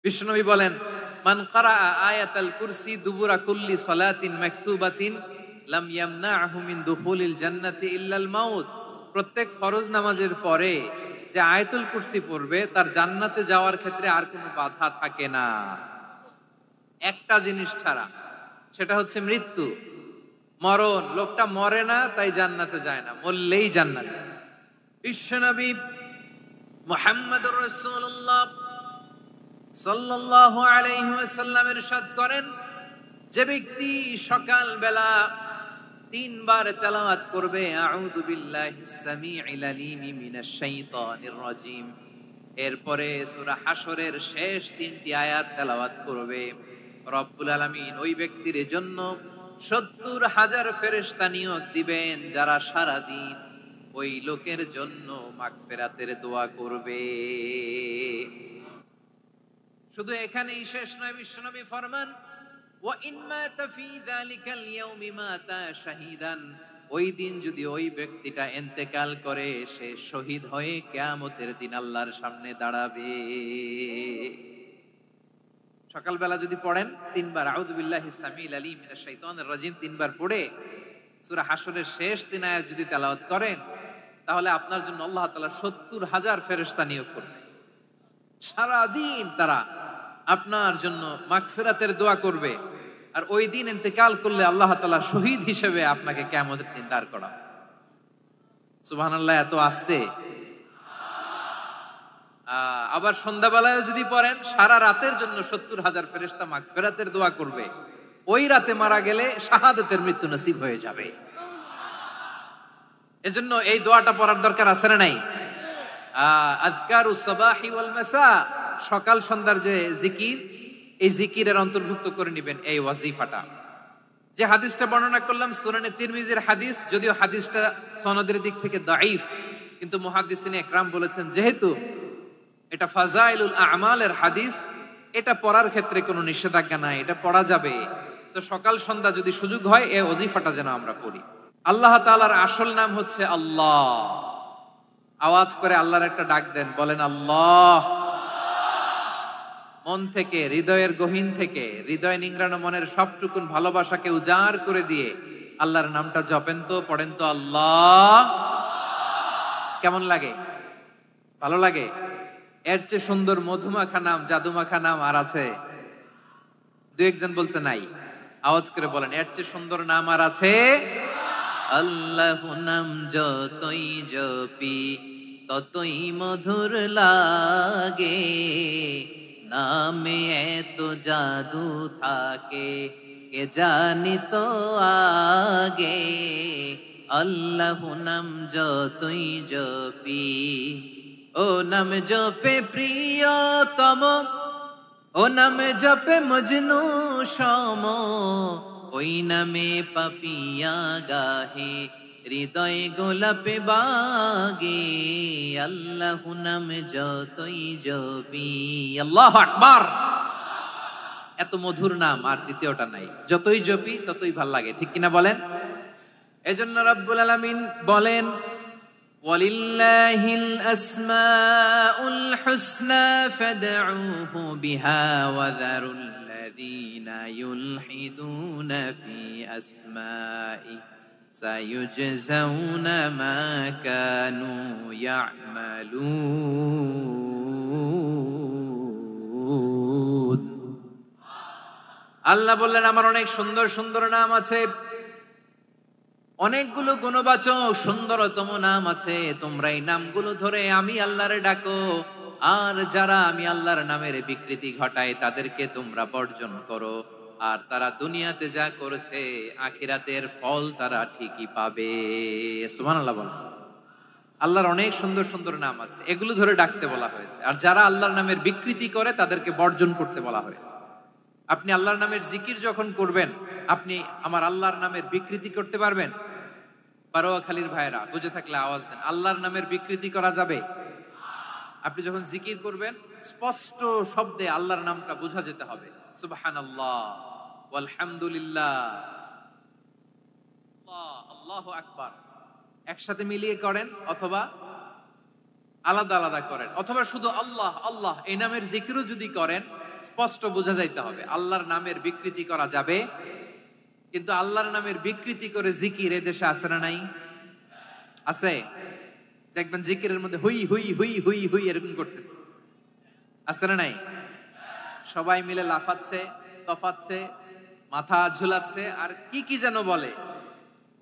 বিশ্বনবী বলেন, মান ক্বারাআ আয়াতাল কুরসি দুবুরা কুল্লি সালাতিন মাকতুবাতিন লাম ইয়ামনাহু মিন দুখুলিল জান্নাতি ইল্লাল মাউত। প্রত্যেক ফরজ নামাজের পরে যে আয়াতুল কুরসি পড়বে তার জান্নাতে যাওয়ার ক্ষেত্রে আর কোনো বাধা থাকে না, একটা জিনিস ছাড়া, সেটা হচ্ছে মৃত্যু, মরণ। লোকটা মরে না তাই জান্নাতে যায় না, মরলেই জান্নাতে। বিশ্বনবী মুহাম্মদুর রাসূলুল্লাহ সাল্লাল্লাহু আলাইহি ওয়াসাল্লাম ইরশাদ করেন, যে ব্যক্তি সকাল বেলা 3 বার তেলাওয়াত করবে আউযু বিল্লাহিস সামিউল আলিম মিনাশ শাইতানির রাজিম, এরপরে সূরা হাশরের শেষ 3টি আয়াত তেলাওয়াত করবে, রব্বুল আলামিন ওই ব্যক্তির জন্য 70,000 ফেরেশতা নিয়োগ দিবেন যারা সারা দিন ওই লোকের জন্য মাগফিরাতের দোয়া করবে। শুধু এখানেই শেষ নয়, বিশ্বনবী ফরমান, ওয়া ইন মাতা ফি যালিকাল ইয়াউমি মাতা শাহীদান, ওই দিন যদি ওই ব্যক্তিটা ইন্তেকাল করে সে শহীদ হয়ে কিয়ামতের দিন আল্লাহর সামনে দাঁড়াবে। সকালবেলা যদি পড়েন 3 বার আউযু বিল্লাহিস সামিউল আলিম মিনাশ শাইতানির রাজিম 3 বার পড়ে সূরা হাশরের শেষ 3 আয়াত যদি তেলাওয়াত করেন, তাহলে আপনার জন্য আল্লাহ তাআলা 70,000 ফেরেশতা নিয়োগ করবেন। সারা দিন তারা আপনার জন্য মাগফিরাতের দোয়া করবে, আর ওই দিন ইন্তেকাল করলে আল্লাহ তাআলা শহীদ হিসেবে আপনাকে কিয়ামতের দিন দাঁড় করাবে। সুবহানাল্লাহ, এত আস্তে। আবার সন্ধ্যাবেলায় যদি পড়েন, সারা রাতের জন্য 70,000 ফেরেশতা মাগফিরাতের দোয়া করবে। ওই রাতে মারা গেলে শাহাদাতের মৃত্যু নসিব হয়ে যাবে। এজন্য এই দোয়াটা পড়ার দরকার আছে না নাই? আযকারুস সাবাহি ওয়াল মাসা, সকাল সন্ধ্যার যে জিকির, এই জিকিরের অন্তর্ভুক্ত করে নেবেন এই ওয়াজিফাটা। যে হাদিসটা বর্ণনা করলাম সুনানে তিরমিজির হাদিস, যদিও হাদিসটা সনদের দিক থেকে দাঈফ, কিন্তু মুহাদ্দিসিনে ইকরাম বলেছেন যেহেতু এটা ফাজাইলুল আমালের হাদিস, এটা পড়ার ক্ষেত্রে কোনো নিষেধাজ্ঞা নাই, এটা পড়া যাবে। তো সকাল সন্ধ্যা যদি সুযোগ হয় এই ওয়াজিফাটা যেন আমরা পড়ি। আল্লাহ তাআলার আসল নাম হচ্ছে আল্লাহ। আওয়াজ করে আল্লাহর একটা ডাক দেন, বলেন আল্লাহ। মন থেকে, হৃদয়ের গহীন থেকে, হৃদয় নিংড়ানো মনের সবটুকুন ভালোবাসাকে উজাড় করে দিয়ে আল্লাহর নামটা জপেন তো, পড়েন তো আল্লাহ। কেমন লাগে? ভালো লাগে? এর চেয়ে সুন্দর মধুমাখা নাম, জাদুমাখা নাম আর আছে? দু একজন বলছে নাই। আওয়াজ করে বলেন, এর চেয়ে সুন্দর নাম আর আছে? আল্লাহ নাম যতই জপি ততই মধুর লাগে, নামে এত জাদু থাকে কে জানি তো আগে। আল্লাহ নাম যতই জপি, ও নাম জপে প্রিয়তম, ও নাম জপে মজনু সম, ওই নামে পাপিয়া গাহে হৃদয় গোলাপে বাগে। আল্লাহ নাম যতই জপি, আল্লাহু আকবার। এত মধুর নাম আর দ্বিতীয়টা নাই, যতই জপি ততই ভাল লাগে, ঠিক কিনা বলেন? এজন্য রব্বুল আলামিন বলেন, ওয়ালিল্লাহিল আসমাউল হুসনা ফাদউহু বিহা ওয়া যারুল লাযীনা ইউলহিদুনা ফি আসমাই সায়ুজজাউনা মা কানু ইয়ামালুন। আল্লাহ বললেন, আমার অনেক সুন্দর সুন্দর নাম আছে, অনেকগুলো গুণবাচক সুন্দরতম নাম আছে, তোমরা এই নামগুলো ধরে আমি আল্লাহরে ডাকো, আর যারা আমি আল্লাহর নামের বিকৃতি ঘটায় তাদেরকে তোমরা বর্জন করো, আর তারা দুনিয়াতে যা করেছে আখিরাতের ফল তারা ঠিকই পাবে। সুবহানাল্লাহ বলেন। আল্লাহর অনেক সুন্দর সুন্দর নাম আছে, এগুলো ধরে ডাকতে বলা হয়েছে, আর যারা আল্লাহর নামের বিকৃতি করে তাদেরকে বর্জন করতে বলা হয়েছে। আপনি আল্লাহর নামের জিকির যখন করবেন, আপনি আমার আল্লাহর নামের বিকৃতি করতে পারবেন? বারোয়াখালীর ভাইরা বুঝে থাকলে আওয়াজ দেন, আল্লাহর নামের বিকৃতি করা যাবে? আপনি যখন জিকির করবেন স্পষ্ট শব্দে আল্লাহর নামটা বোঝা যেতে হবে। সুবহানাল্লাহ, আলহামদুলিল্লাহ, আল্লাহু আকবার একসাথে মিলিয়ে করেন, অথবা আলাদা আলাদা করেন, অথবা শুধু আল্লাহ আল্লাহ এই নামের জিকিরও যদি করেন স্পষ্ট বোঝা যাইতে হবে। আল্লাহর নামের বিকৃতি করা যাবে, কিন্তু আল্লাহর নামের বিকৃতি করে জিকির এদেশে আছে না নাই? আছে। দেখবেন জিকিরের মধ্যে হুই হুই হুই হুই হুই এরকম করতেছে, আছে না নাই? সবাই মিলে লাফাচ্ছে, তফাচ্ছে, মাথা ঝুলাচ্ছে, আর কি কি যেন বলে।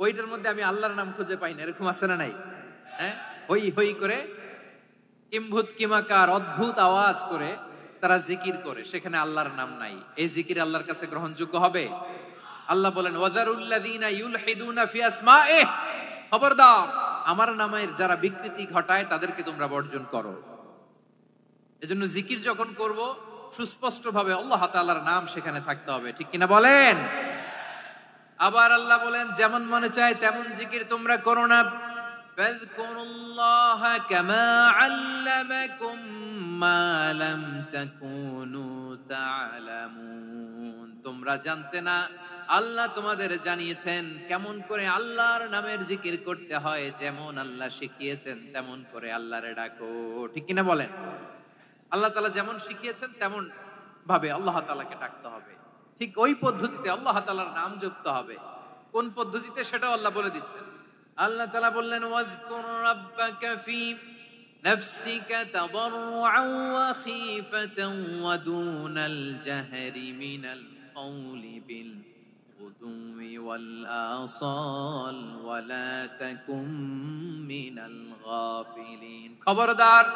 ওইটার মধ্যে আমি আল্লাহর নাম খুঁজে পাই না, এরকম আছে না নাই? হ্যাঁ, হই হই করে কিম্ভূত কিমাকার অদ্ভুত আওয়াজ করে তারা জিকির করে, সেখানে আল্লাহর নাম নাই। এই জিকির আল্লাহর কাছে গ্রহণযোগ্য হবে? আল্লাহ বলেন ওয়াজারুল্লাযীনা ইউলহিদুনা ফি আসমাইহি, খবরদার আমার নামের যারা বিকৃতি ঘটায় তাদেরকে তোমরা বর্জন করো। এজন্য জিকির যখন করব সুস্পষ্ট ভাবে আল্লাহ তাআলার নাম সেখানে থাকতে হবে, ঠিক কিনা বলেন? আবার আল্লাহ বলেন যেমন মনে চায় তেমন জিকির তোমরা করো না। ফাযকুরুল্লাহা কামা আল্লামাকুম মা লাম তাকুনু তা'লামুন, তোমরা জানতে না, আল্লাহ তোমাদের জানিয়েছেন কেমন করে আল্লাহর নামের জিকির করতে হয়, যেমন আল্লাহ শিখিয়েছেন তেমন করে আল্লাহরে ডাকো, ঠিক কিনা বলেন? আল্লাহ তাআলা যেমন শিখিয়েছেন তেমন ভাবে আল্লাহ তাআলাকে ডাকতে হবে, ঠিক ওই পদ্ধতিতে আল্লাহ তাআলার নাম জপতে হবে। কোন পদ্ধতিতে সেটাও আল্লাহ বলে দিচ্ছেন। আল্লাহ তাআলা বললেন ওয়াজকুর রাব্বাকা ফি নাফসিকা তাদাররুআন ওয়া খীফাতান ওয়া দুনাল জাহরি মিনাল কওলি বিল গুদুই ওয়াল আসাল ওয়া লা তাকুম মিনাল গাফিলিন, খবরদার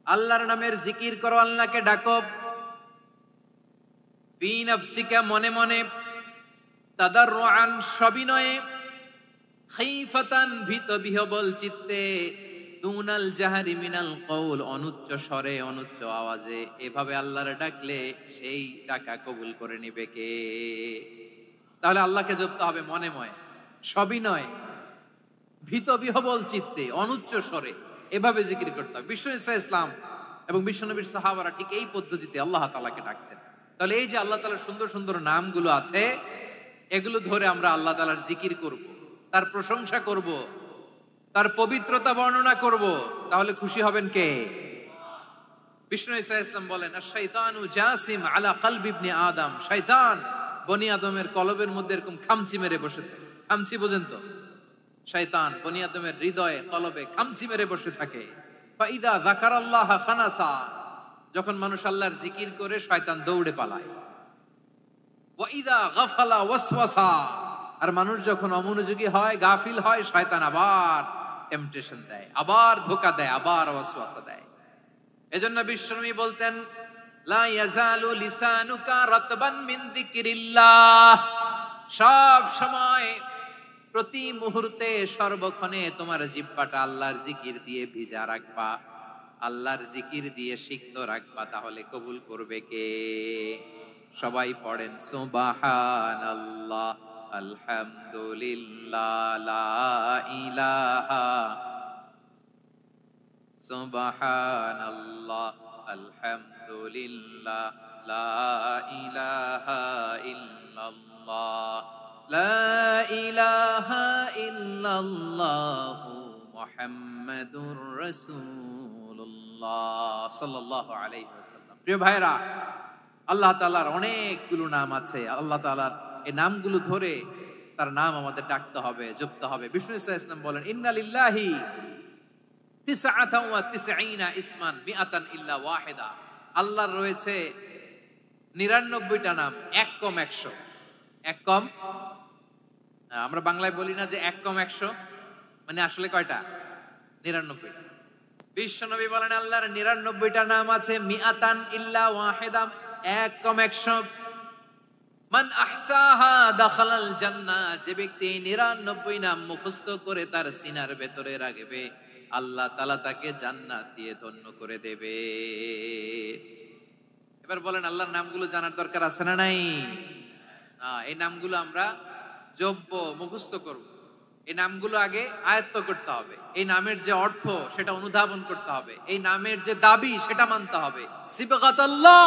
আল্লাহর নামের জিকির করো, আল্লাহকে ডাকো। ফি নাফসিকা মনে মনে, তাদাররুআন সবিনয়ে, খাইফাতান ভীত বিহবল চিত্তে, দুনাল জাহারি মিনাল কওল অনুচ্চ স্বরে অনুচ্চ আওয়াজে। এভাবে আল্লাহরে ডাকলে সেই ডাকা কবুল করে নিবে কে? তাহলে আল্লাহকে জপতে হবে মনে মনে, সবিনয়ে, ভীত বিহবল চিত্তে, অনুচ্চ স্বরে, এভাবে জিকির করতে হবে। বিশ্ব ইসলাম এবং বিশ্বনবীর সাহাবারা ঠিক এই পদ্ধতিতে আল্লাহ তাআলাকে ডাকতেন। তাহলে এই যে আল্লাহ তাআলার সুন্দর সুন্দর নামগুলো আছে, এগুলো ধরে আমরা আল্লাহ তাআলার জিকির করব, তার প্রশংসা করব, তার পবিত্রতা বর্ণনা করব, তাহলে খুশি হবেন কে? বিষ্ণু ঈসা ইসলাম বলেন আশ-শাইতানু জাসিম আলা কলবি ইবনে আদম, শয়তান বনি আদমের কলবের মধ্যে এরকম খামচি মেরে বসে থাকে। খামচি বোঝেন তো? শয়তান বনি আদমের হৃদয়ে কলবে খামচি মেরে বসে থাকে। ফাইদা যাকারাল্লাহ খানাসা, যখন মানুষ আল্লাহর জিকির করে শয়তান দৌড়ে পালায়। ওয়াইদা গাফালা ওয়াসওয়াসা, আর মানুষ যখন অমনোযোগী হয়, গাফিল হয়, শয়তান আবার টেম্পটেশন দেয়, আবার ধোঁকা দেয়, আবার ওয়াসওয়াসা দেয়। এজন্য বিশ্বনবী বলতেন লা ইয়াজালু লিসানুকা রাতবান মিন যিকরিল্লাহ, সব সময় প্রতি মুহূর্তে সর্বক্ষণে তোমার জিহ্বাটা আল্লাহর জিকির দিয়ে ভিজা রাখবা, আল্লাহর জিকির দিয়ে সিক্ত রাখবা, তাহলে কবুল করবে কে? সবাই পড়েন সুবহানাল্লাহ আলহামদুলিল্লাহ লা ইলাহা, সুবহানাল্লাহ আলহামদুলিল্লাহ লা ইলাহা ইল্লাল্লাহ লা ইলাহা ইল্লাল্লাহ মুহাম্মাদুর রাসূলুল্লাহ সাল্লাল্লাহু আলাইহি ওয়াসাল্লাম। প্রিয় ভাইরা, আল্লাহ তাআলার অনেকগুলো নাম আছে। আল্লাহ তাআলার এই নামগুলো ধরে তার নাম আমাদের ডাকতে হবে, জপতে হবে। বিষ্ণু ইসলাম বলেন ইন্না লিল্লাহি 99 ইসমান মিআতান ইল্লা ওয়াহিদা, আল্লাহর রয়েছে 99টা নাম, এক কম 100। এক কম, আমরা বাংলায় বলি না যে এক কম 100, মানে আসলে কয়টা? 99। বিশ্বনবী বলেন আল্লাহর 99টা নাম আছে, মিআতান ইল্লা ওয়াহিদা, এক কম 100। মান আহসাহা দাখালাল জান্নাহ, যে ব্যক্তি 99 নাম মুখস্থ করে তার সিনার ভেতরে রাখবে, আল্লাহ তাআলা তাকে জান্নাত দিয়ে ধন্য করে দেবে। এবার বলেন আল্লাহর নামগুলো জানার দরকার আছে না নাই? এই নামগুলো আমরা জপব, মুখস্থ করব। এই নামগুলো আগে আয়ত্ত করতে হবে। এই নামের যে অর্থ সেটা অনুধাবন করতে হবে। এই নামের যে দাবি সেটা মানতে হবে। সিবগাতাল্লাহ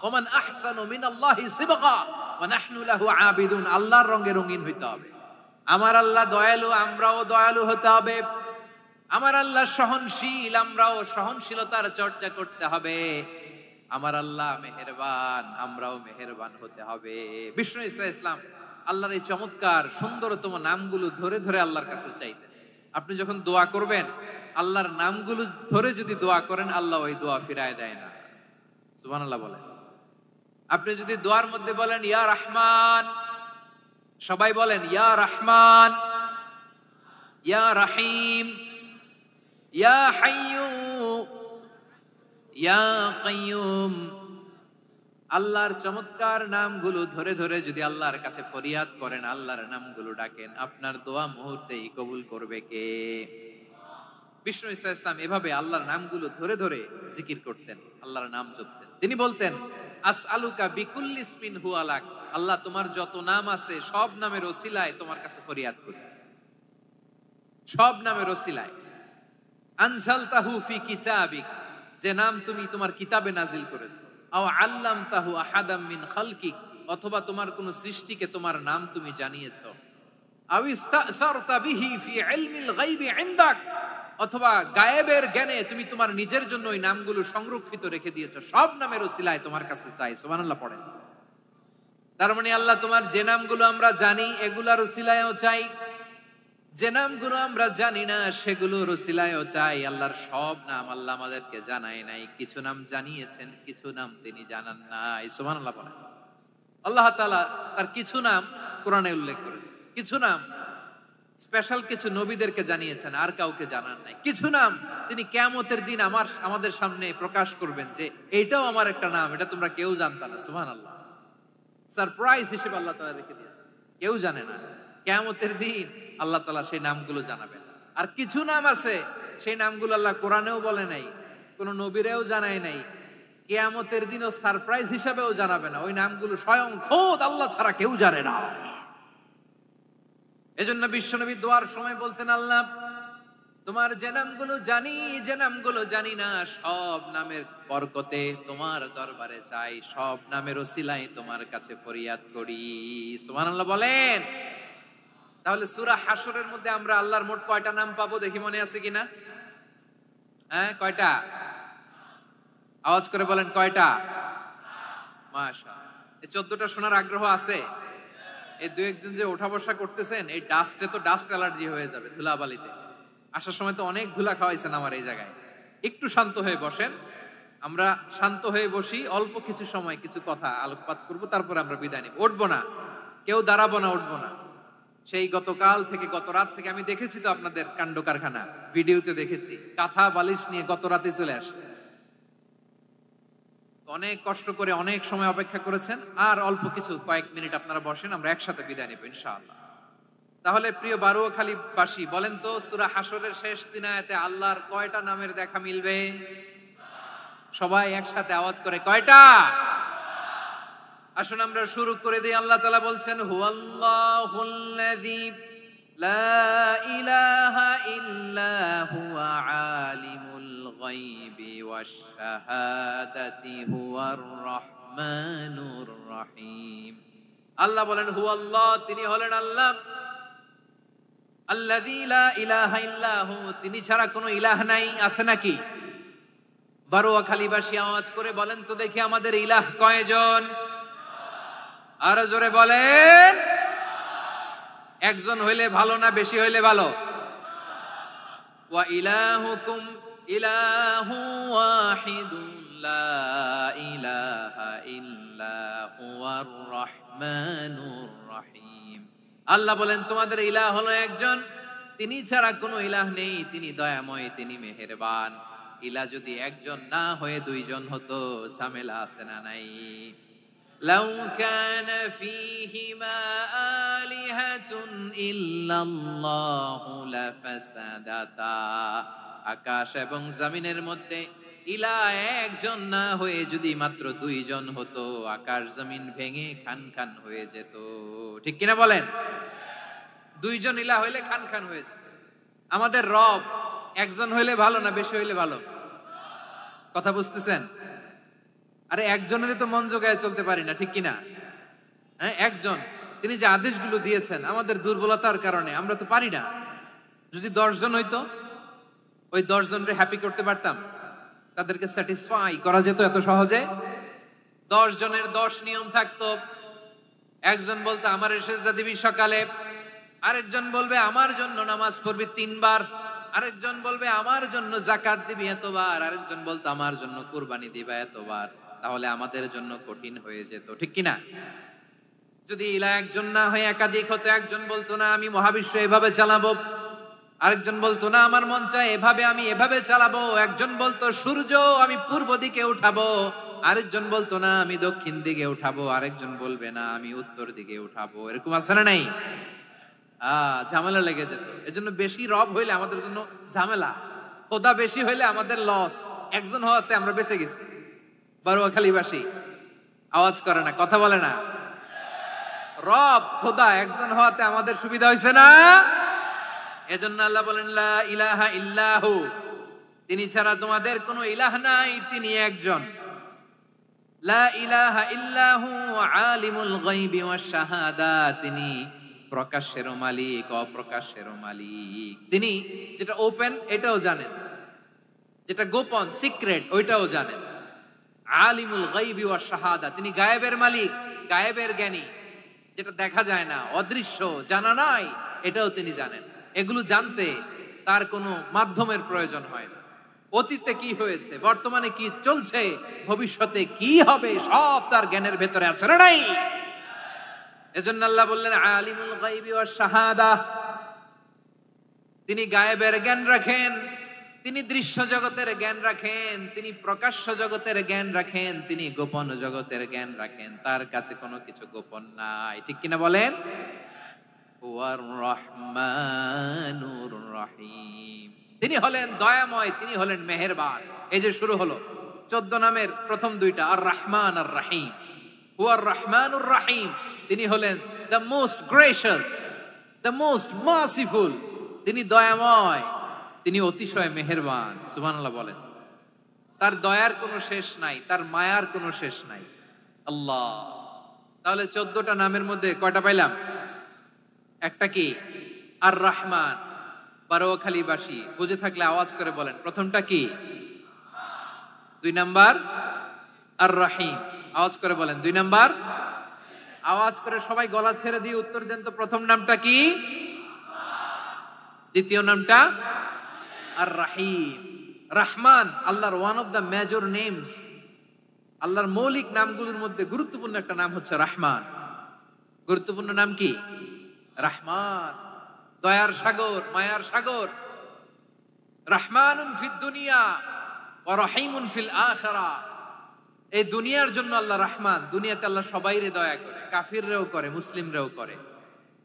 ওয়া মান আহসানু মিনাল্লাহি সিবগা ওয়া নাহনু লাহু আবিদুন, আল্লাহর রঙে রঙিন হইতে হবে। আমার আল্লাহ দয়ালু, আমরাও দয়ালু হতে হবে। আমার আল্লাহ সহনশীল, আমরাও সহনশীলতার চর্চা করতে হবে। আমার আল্লাহ মেহেরবান, আমরাও মেহেরবান হতে হবে। বিষ্ণু ঈসা ইসলাম আল্লাহর এই চমৎকার সুন্দরতম নামগুলো ধরে ধরে আল্লাহর কাছে চাইতেন। আপনি যখন দোয়া করবেন, আল্লাহর নামগুলো ধরে যদি দোয়া করেন, আল্লাহ ওই দোয়া ফিরায় দেয় না। সুবহানাল্লাহ বলেন। আপনি যদি দোয়ার মধ্যে বলেন ইয়া রহমান, সবাই বলেন ইয়া রহমান, ইয়া রহিম, ইয়া হাইয়্যু, ইয়া কাইয়্যুম, আল্লাহর চমৎকার নামগুলো ধরে ধরে যদি আল্লাহর কাছে ফরিয়াদ করেন, আল্লাহর নামগুলো ডাকেন, আপনার দোয়া মুহূর্তেই কবুল করবে কে? বিষ্ণু ঈসা ইসলাম এভাবে আল্লাহর নামগুলো ধরে ধরে জিকির করতেন, আল্লাহর নাম জপতেন। তিনি বলতেন আসআলুকা বিকুল্লি ইসমিন হুয়া লাক, আল্লাহ তোমার যত নাম আছে সব নামের ওসিলায় তোমার কাছে ফরিয়াদ করি, সব নামের ওসিলায়। আনজালতাহু ফি কিতাবিক, যে নাম তুমি তোমার কিতাবে নাজিল করেছো। আও আল্লামতাহু আহাদাম মিন খালকিক, অথবা তোমার কোন সৃষ্টিকে তোমার নাম তুমি জানিয়েছো। আও ইস্তাসারতা বিহি ফি ইলমিল গায়বি ইনদাক, অথবা গায়েবের জ্ঞানে তুমি তোমার নিজের জন্য ওই নামগুলো সংরক্ষিত রেখে দিয়েছো। সব নামের ওসিলায় তোমার কাছে চাই। সুবহানাল্লাহ পড়েন। তার মানে আল্লাহ তোমার যে নামগুলো আমরা জানি এগুলার ওসিলায়ও চাই, যে নামগুলো আমরা জানি না সেগুলোর ওসিলায়ও চাই। আল্লাহর সব নাম আল্লাহ আমাদেরকে জানায় নাই, কিছু নাম জানিয়েছেন, কিছু নাম তিনি জানান নাই। সুবহানাল্লাহ বলেন। আল্লাহ তাআলা তার কিছু নাম কোরআনে উল্লেখ করেছেন, কিছু নাম স্পেশাল কিছু নবীদেরকে জানিয়েছেন, আর কাউকে জানান নাই। কিছু নাম তিনি কিয়ামতের দিন আমাদের সামনে প্রকাশ করবেন যে এইটাও আমার একটা নাম, এটা তোমরা কেউ জানতা না। সুবহানাল্লাহ। সারপ্রাইজ হিসেবে আল্লাহ তাআলা রেখে দিয়েছেন, কেউ জানে না। কিয়ামতের দিন আল্লাহ তাআলা সেই নামগুলো জানাবেন। আর কিছু নাম আছে সেই নামগুলো আল্লাহ কোরআনেও বলে নাই, কোন নবীরেও জানায় নাই, কিয়ামতের দিনও সারপ্রাইজ হিসেবেও জানাবে না। ওই নামগুলো স্বয়ং খোদ আল্লাহ ছাড়া কেউ জানে না। এজন্য বিশ্বনবী দোয়ার সময় বলতেন, আল্লাহ তোমার যে নামগুলো জানি, যে নামগুলো জানি না, সব নামের বরকতে তোমার দরবারে চাই, সব নামের ওসিলায় তোমার কাছে ফরিয়াদ করি। সুবহানাল্লাহ বলেন। তাহলে সূরা হাশরের মধ্যে আমরা আল্লাহর মোট কয়টা নাম পাবো দেখি, মনে আছে কিনা? হ্যাঁ, কয়টা? আওয়াজ করে বলেন কয়টা? মাশাআল্লাহ। এই 14টা শোনার আগ্রহ আছে? এই দুই একজন যে ওঠা বসা করতেছেন, এই ডাস্টে তো ডাস্ট অ্যালার্জি হয়ে যাবে, ধুলাবালিতে। আসার সময় তো অনেক ধুলা খাওয়াইছেন আমার এই জায়গায়। একটু শান্ত হয়ে বসেন, আমরা শান্ত হয়ে বসি, অল্প কিছু সময় কিছু কথা আলোকপাত করব, তারপর আমরা বিদায় নিব। উঠবো না, কেউ দাঁড়াবো না, উঠবো না। সেই গতকাল থেকে, গত রাত থেকে আমি দেখেছি তো আপনাদের কাণ্ড কারখানা, ভিডিওতে দেখেছি। কাঁথা বালিশ নিয়ে গত রাতে চলে আসছে। অনেক কষ্ট করে অনেক সময় অপেক্ষা করেছেন, আর অল্প কিছু কয়েক মিনিট আপনারা বসেন, আমরা একসাথে বিদায় নেব ইনশাআল্লাহ। তাহলে প্রিয় বারুয়াখালীবাসী বলেন তো, সূরা হাশরের শেষ 3 আয়াতে আল্লাহর কয়টা নামের দেখা মিলবে? সবাই একসাথে আওয়াজ করে কয়টা? আসুন আমরা শুরু করে দিই। আল্লাহ তাআলা বলছেন, হুয়াল্লাহুল্লাযী লা ইলাহা ইল্লা হুয়া আলিমুল গায়বি ওয়াশ শাহাদাতি হুয়ার রহমানুর রহিম। আল্লাহ বলেন হুয়াল্লাহ, তিনি হলেন আল্লাহ। আল্লাযী লা ইলাহা ইল্লা হু, তিনি ছাড়া কোনো ইলাহ নাই। আছে নাকি? বারুয়াখালীবাসী আওয়াজ করে বলেন তো দেখি, আমাদের ইলাহ কয়জন? আর জোরে বলেন। একজন হইলে ভালো না বেশি হইলে ভালো? ওয়া ইলাহুকুম ইলাহু ওয়াহিদুন লা ইলাহা ইল্লা হুয়ার রহমানুর রহিম। আল্লাহ বলেন তোমাদের ইলাহ হলো একজন, তিনি ছাড়া কোনো ইলাহ নেই, তিনি দয়াময়, তিনি মেহেরবান। ইলাহ যদি একজন না হয়ে দুইজন হতো, ঝামেলা আছে না নাই? লাউ কানা ফীহিমা আলিহাতুন ইল্লাল্লাহু লাফাসাদাতা, আকাশ এবং জমিনের মধ্যে ইলাহ একজন না হয়ে যদি মাত্র দুইজন হতো, আকাশ জমিন ভেঙে খান খান হয়ে যেত। ঠিক কিনা বলেন? দুইজন ইলাহ হইলে খান খান হয়ে যেত। আমাদের রব একজন হইলে ভালো না বেশি হইলে ভালো? কথা বুঝতেছেন? আরে একজনের তো মন জোগায় চলতে পারি না, ঠিক কিনা? হ্যাঁ, একজন, তিনি যে আদেশগুলো দিয়েছেন আমাদের দুর্বলতার কারণে আমরা তো পারি না। যদি 10 জন হইতো, ওই 10 জনরে হ্যাপি করতে পারতাম? তাদেরকে স্যাটিসফাই করা যেত এত সহজে? 10 জনের 10 নিয়ম থাকতো। একজন বলতো আমার সেজদা দিবি সকালে, আরেকজন বলবে আমার জন্য নামাজ পড়বি 3 বার, আরেকজন বলবে আমার জন্য যাকাত দিবি এতবার, আরেকজন বলতো আমার জন্য কুরবানি দিবা এতবার। তাহলে আমাদের জন্য কঠিন হয়ে যেত, ঠিক কিনা? যদি ইলা একজন না হয়ে একাধিক হতো, একজন বলতো না আমি মহাবিশ্ব এভাবে চালাবো, আরেকজন বলতো না আমার মন চায় এভাবে, আমি এভাবে চালাবো, একজন বলতো সূর্য আমি পূর্ব দিকে উঠাবো, আরেকজন বলতো না আমি দক্ষিণ দিকে উঠাবো, আরেকজন বলবে না আমি উত্তর দিকে উঠাবো। এরকম আছে না নাই? ঝামেলা লেগে যেত। এজন্য বেশি রব হইলে আমাদের জন্য ঝামেলা, খোদা বেশি হইলে আমাদের লস। একজন হওয়াতে আমরা বেঁচে গেছি। বারোয়াখালীবাসী আওয়াজ করে না, কথা বলে না। রব খোদা একজন হওয়াতে আমাদের সুবিধা হয়েছে না? এজন্য আল্লাহ বলেন লা ইলাহা ইল্লাহু, তিনি ছাড়া তোমাদের কোনো ইলাহ নাই, তিনি একজন। লা ইলাহা ইল্লাহু আলিমুল গায়বি ওয়াশ শাহাদা, তিনি প্রকাশেরও মালিক অপ্রকাশেরও মালিক। তিনি যেটা ওপেন এটাও জানেন, যেটা গোপন সিক্রেট ওইটাও জানেন। আলিমুল গায়বি ওয়াশ শাহাদা, তিনি গায়েবের মালিক, গায়েবের জ্ঞানী, যেটা দেখা যায় না, অদৃশ্য, জানা নাই, এটাও তিনি জানেন। এগুলো জানতে তার কোনো মাধ্যমের প্রয়োজন হয় না। অতীতে কি হয়েছে, বর্তমানে কি চলছে, ভবিষ্যতে কি হবে, সব তার জ্ঞানের ভেতরে আছে না নাই? এজন্য আল্লাহ বললেন আলিমুল গায়বি ওয়াশ শাহাদা, তিনি গায়েবের জ্ঞান রাখেন, তিনি দৃশ্য জগতের জ্ঞান রাখেন, তিনি প্রকাশ্য জগতের জ্ঞান রাখেন, তিনি গোপন জগতের জ্ঞান রাখেন। তার কাছে কোনো কিছু গোপন নাই, ঠিক কিনা বলেন? ওয়ার রহমানুর রহিম, তিনি হলেন দয়াময়, তিনি হলেন মেহেরবান। এই যে শুরু হলো 14 নামের প্রথম দুইটা, আর রহমান আর রহিম। ওয়ার রহমানুর রহিম, তিনি হলেন the most gracious, the most merciful, তিনি দয়াময়, তিনি অতিশয় মেহেরবান। সুবহানাল্লাহ বলেন। তার দয়ার কোনো শেষ নাই, তার মায়ার কোনো শেষ নাই। আল্লাহ, তাহলে 14টা নামের মধ্যে কয়টা পাইলাম? একটা কি? আর রহমান। বারোয়াখালীবাসী বুঝে থাকলে আওয়াজ করে বলেন, প্রথমটা কি? 2 নাম্বার আর রহিম। আওয়াজ করে বলেন 2 নাম্বার। আওয়াজ করে সবাই গলা ছেড়ে দিয়ে উত্তর দেন তো, প্রথম নামটা কি? দ্বিতীয় নামটা? আর রহিম। রহমান আল্লাহর one of the major names. আল্লাহর মৌলিক নামগুলোর মধ্যে গুরুত্বপূর্ণ একটা নাম হচ্ছে রহমান। গুরুত্বপূর্ণ নাম কি? রহমান, দয়ার সাগর, মায়ার সাগর। রহমানুন ফিদ দুনিয়া ওয়া রহিমুন ফিল আখিরাহ। এই দুনিয়ার জন্য আল্লাহ রহমান, দুনিয়াতে আল্লাহ সবাইরে দয়া করে, কাফিররেও করে, মুসলিমরেও করে।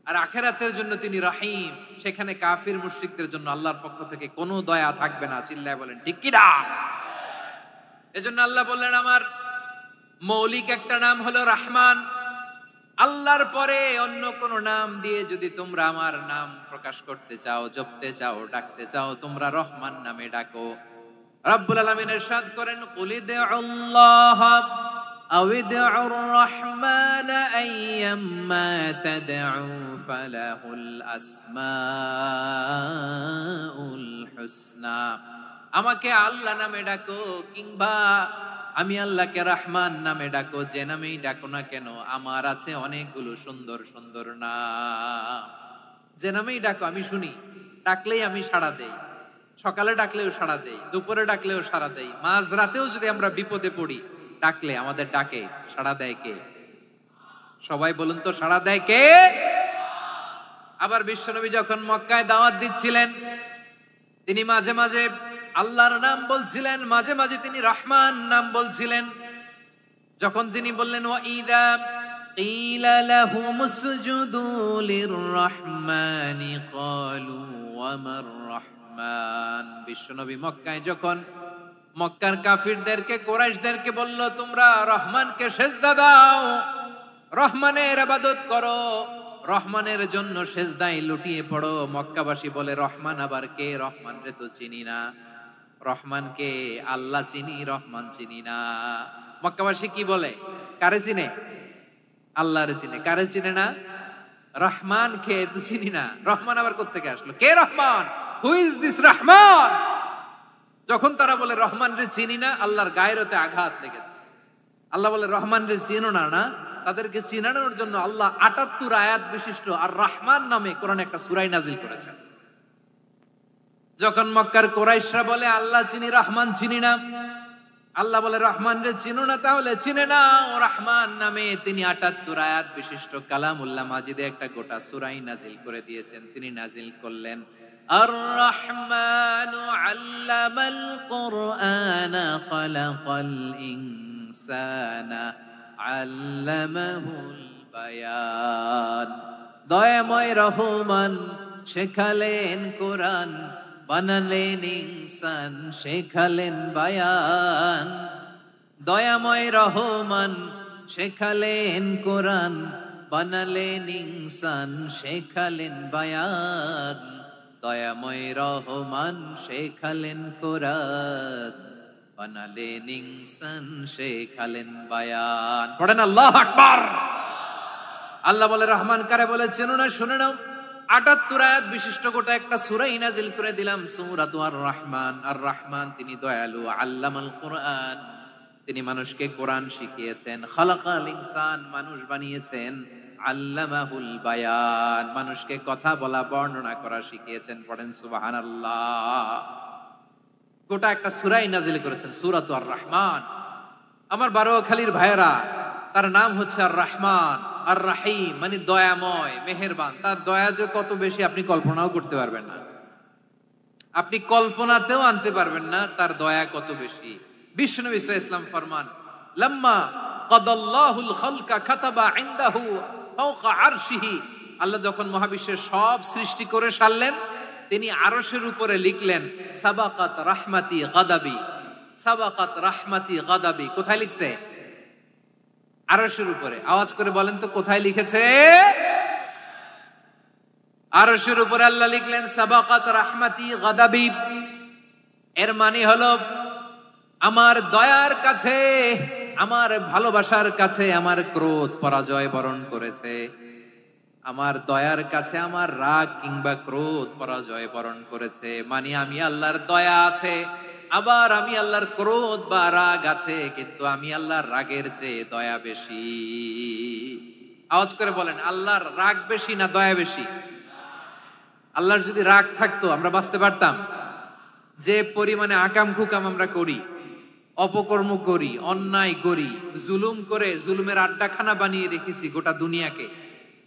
আর আখিরাতের জন্য তিনি রহিম, সেখানে কাফির মুশরিকদের জন্য আল্লাহর পক্ষ থেকে কোনো দয়া থাকবে না। চিল্লায় বলেন ঠিক কি না? এজন্য আল্লাহ বললেন আমার মৌলিক একটা নাম হলো রহমান। আল্লাহর পরে অন্য কোন নাম দিয়ে যদি তোমরা আমার নাম প্রকাশ করতে চাও, জপতে চাও, ডাকতে চাও, তোমরা রহমান নামে ডাকো। রব্বুল আলামিন ইরশাদ করেন কুলিদুল্লাহ আও ইদউর রহমান আইয়াম্মা তাদউ ফালাহুল আসমাউল হুসনা। আমাকে আল্লাহ নামে ডাকো, কিংবা আমি আল্লাহকে রহমান নামে ডাকো, যে নামেই ডাকো না কেন আমার আছে অনেকগুলো সুন্দর সুন্দর নাম। যে নামেই ডাকো আমি শুনি, ডাকলেই আমি সাড়া দেই। সকালে ডাকলেও সাড়া দেই, দুপুরে ডাকলেও সাড়া দেই, মাঝরাতেও যদি আমরা বিপদে পড়ি ডাকলে আমাদের ডাকে সাড়া দেয় কে? সবাই বলুন তো, সাড়া দেয় কে? আবার বিশ্বনবী যখন মক্কায় দাওয়াত দিচ্ছিলেন, তিনি মাঝে মাঝে আল্লাহর নাম বলছিলেন, মাঝে মাঝে তিনি রহমান নাম বলছিলেন। যখন তিনি বললেন ওয়াইদা কিলা লাহুমুসজুদু লিররহমানি ক্বালু ওয়ামার রহমান। বিশ্বনবী মক্কায় যখন মক্কার কাফিরদেরকে, কুরাইশদেরকে বলল তোমরা রহমানকে সিজদা দাও, রহমানের ইবাদত করো, রহমানের জন্য সিজদায় লুটিয়ে পড়ো, মক্কাবাসী বলে রহমান আবার কে? রহমান রে তো চিনি না। রহমানকে আল্লাহ চিনি, রহমান চিনি না। মক্কাবাসী কি বলে? কারে চিনে? আল্লাহরে চিনে। কারে চিনে না? রহমান কে তো চিনি না। রহমান আবার কোত্থেকে আসলো? কে Rahman? Who is this Rahman? যখন তারা বলে রহমান রে চিনি না, আল্লাহর গায়রতে আঘাত লেগেছে। আল্লাহ বলে রহমান রে চিনো না, না তাদেরকে চিনানোর জন্য আল্লাহ ৭৮ আয়াত বিশিষ্ট আর রহমান নামে কোরআনে একটা সূরা নাজিল করেছেন। যখন মক্কার কুরাইশরা বলে আল্লাহ চিনি রহমান চিনি না, আল্লাহ বলে রহমান রে চিনো না, তাহলে চিনে না ও রহমান নামে তিনি ৭৮ আয়াত বিশিষ্ট কালামুল্লাহ মাজিদে একটা গোটা সূরা নাজিল করে দিয়েছেন। তিনি নাজিল করলেন আর রহমানু আল্লামাল কুরআনা খালাকাল ইনসানা আল্লামাহুল বায়ান। দয়াময় রহমান শেখালেন কোরআন, বানালেন ইনসান শেখালেন বায়ান। দয়াময় রহমান শেখালেন কোরআন, বানালেন ইনসান শেখালেন বায়ান। দয়াময় রহমান শেখালেন কোরআন, বানালেন ইনসান শেখালেন বায়ান। পড়েন আল্লাহু আকবার। আল্লাহ বলে রহমান কারে বলে চেনো না, শুনে নাও। ৭৮ আয়াত বিশিষ্ট গোটা একটা সূরা নাজিল করে দিলাম, সূরাতু আর রহমান। আর রহমান তিনি দয়ালু, আল্লামাল কোরআন তিনি মানুষকে কোরআন শিখিয়েছেন, খালাকাল ইনসান মানুষ বানিয়েছেন, আল্লামাহুল বায়ান মানুষকে কথা বলা বর্ণনা করা শিখিয়েছেন। পড়েন সুবহানাল্লাহ। গোটা একটা সূরা নাজিল করেছেন, সূরাতু আর রহমান। আমার বারোয়াখালীর ভাইয়েরা, তার নাম হচ্ছে আর রহমান আর রাহিম, মানে দয়াময় মেহেরবান। তার দয়া যে কত বেশি আপনি কল্পনাও করতে পারবেন না, আপনি কল্পনাতেও আনতে পারবেন না তার দয়া কত বেশি। বিশ্বনবী সাল্লাল্লাহু আলাইহি ওয়াসাল্লাম ফরমান, লাম্মা কাদাল্লাহুল খালকা কাতাবা ইনদাহু ফাওকা আরশিহি। আল্লাহ যখন মহাবিশ্বের সব সৃষ্টি করে সারলেন, তিনি আরশের উপরে লিখলেন সাবাকাত রাহমাতি গাদাবি, সাবাকাত রাহমাতি গাদাবি। কোথায় লিখছে? আরশের উপরে। আওয়াজ করে বলেন তো কোথায় লিখেছে? আরশের উপরে আল্লাহ লিখলেন সাবাকাত রাহমাতি গাদাবি। এর মানে হলো আমার দয়ার কাছে, আমার ভালোবাসার কাছে আমার ক্রোধ পরাজয় বরণ করেছে, আমার দয়ার কাছে আমার রাগ কিংবা ক্রোধ পরাজয় বরণ করেছে। মানে আমি আল্লাহর দয়া আছে, আবার আমি আল্লাহর ক্রোধ বা রাগ আছে, কিন্তু আমি আল্লাহর রাগের চেয়ে দয়া বেশি। আওয়াজ করে বলেন আল্লাহর রাগ বেশি না দয়া বেশি? আল্লাহর যদি রাগ থাকতো আমরা বাঁচতে পারতাম? যে পরিমাণে আকাম কুকাম আমরা করি, অপকর্ম করি, অন্যায় করি, জুলুম করে জুলুমের আড্ডাখানা বানিয়ে রেখেছি গোটা দুনিয়াকে,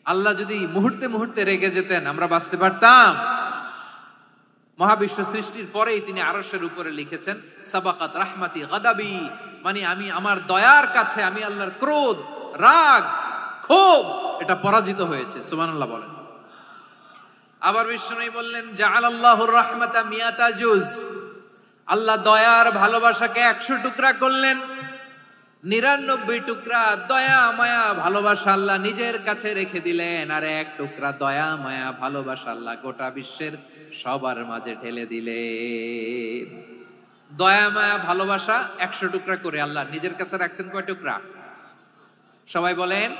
আল্লাহ যদি মুহূর্তে মুহূর্তে রেগে যেতেন আমরা বাঁচতে পারতাম? মহাবিশ্ব সৃষ্টির পরেই তিনি আরশের উপরে লিখেছেন সাবাকাত রাহমাতি গাদাবি, মানে আমি আমার দয়ার কাছে আমি আল্লাহর ক্রোধ, রাগ, ক্ষোভ এটা পরাজিত হয়েছে। সুবহানাল্লাহ বলেন। আবার বিষ্ণু বললেন জাআলাল্লাহুর রাহমাতা মিয়াতা জুজ। আল্লাহ দয়ার ভালোবাসাকে ১০০ টুকরা করলেন, ৯৯ টুকরা দয়া মায়া ভালোবাসা আল্লাহ নিজের কাছে রেখে দিলেন, আর ১ টুকরা দয়া মায়া ভালোবাসা আল্লাহ গোটা বিশ্বের সবার মাঝে ঢেলে দিলেন। দয়া মায়া ভালোবাসা ১০০ টুকরা করে আল্লাহ নিজের কাছে রাখছেন কয় টুকরা? সবাই বলেন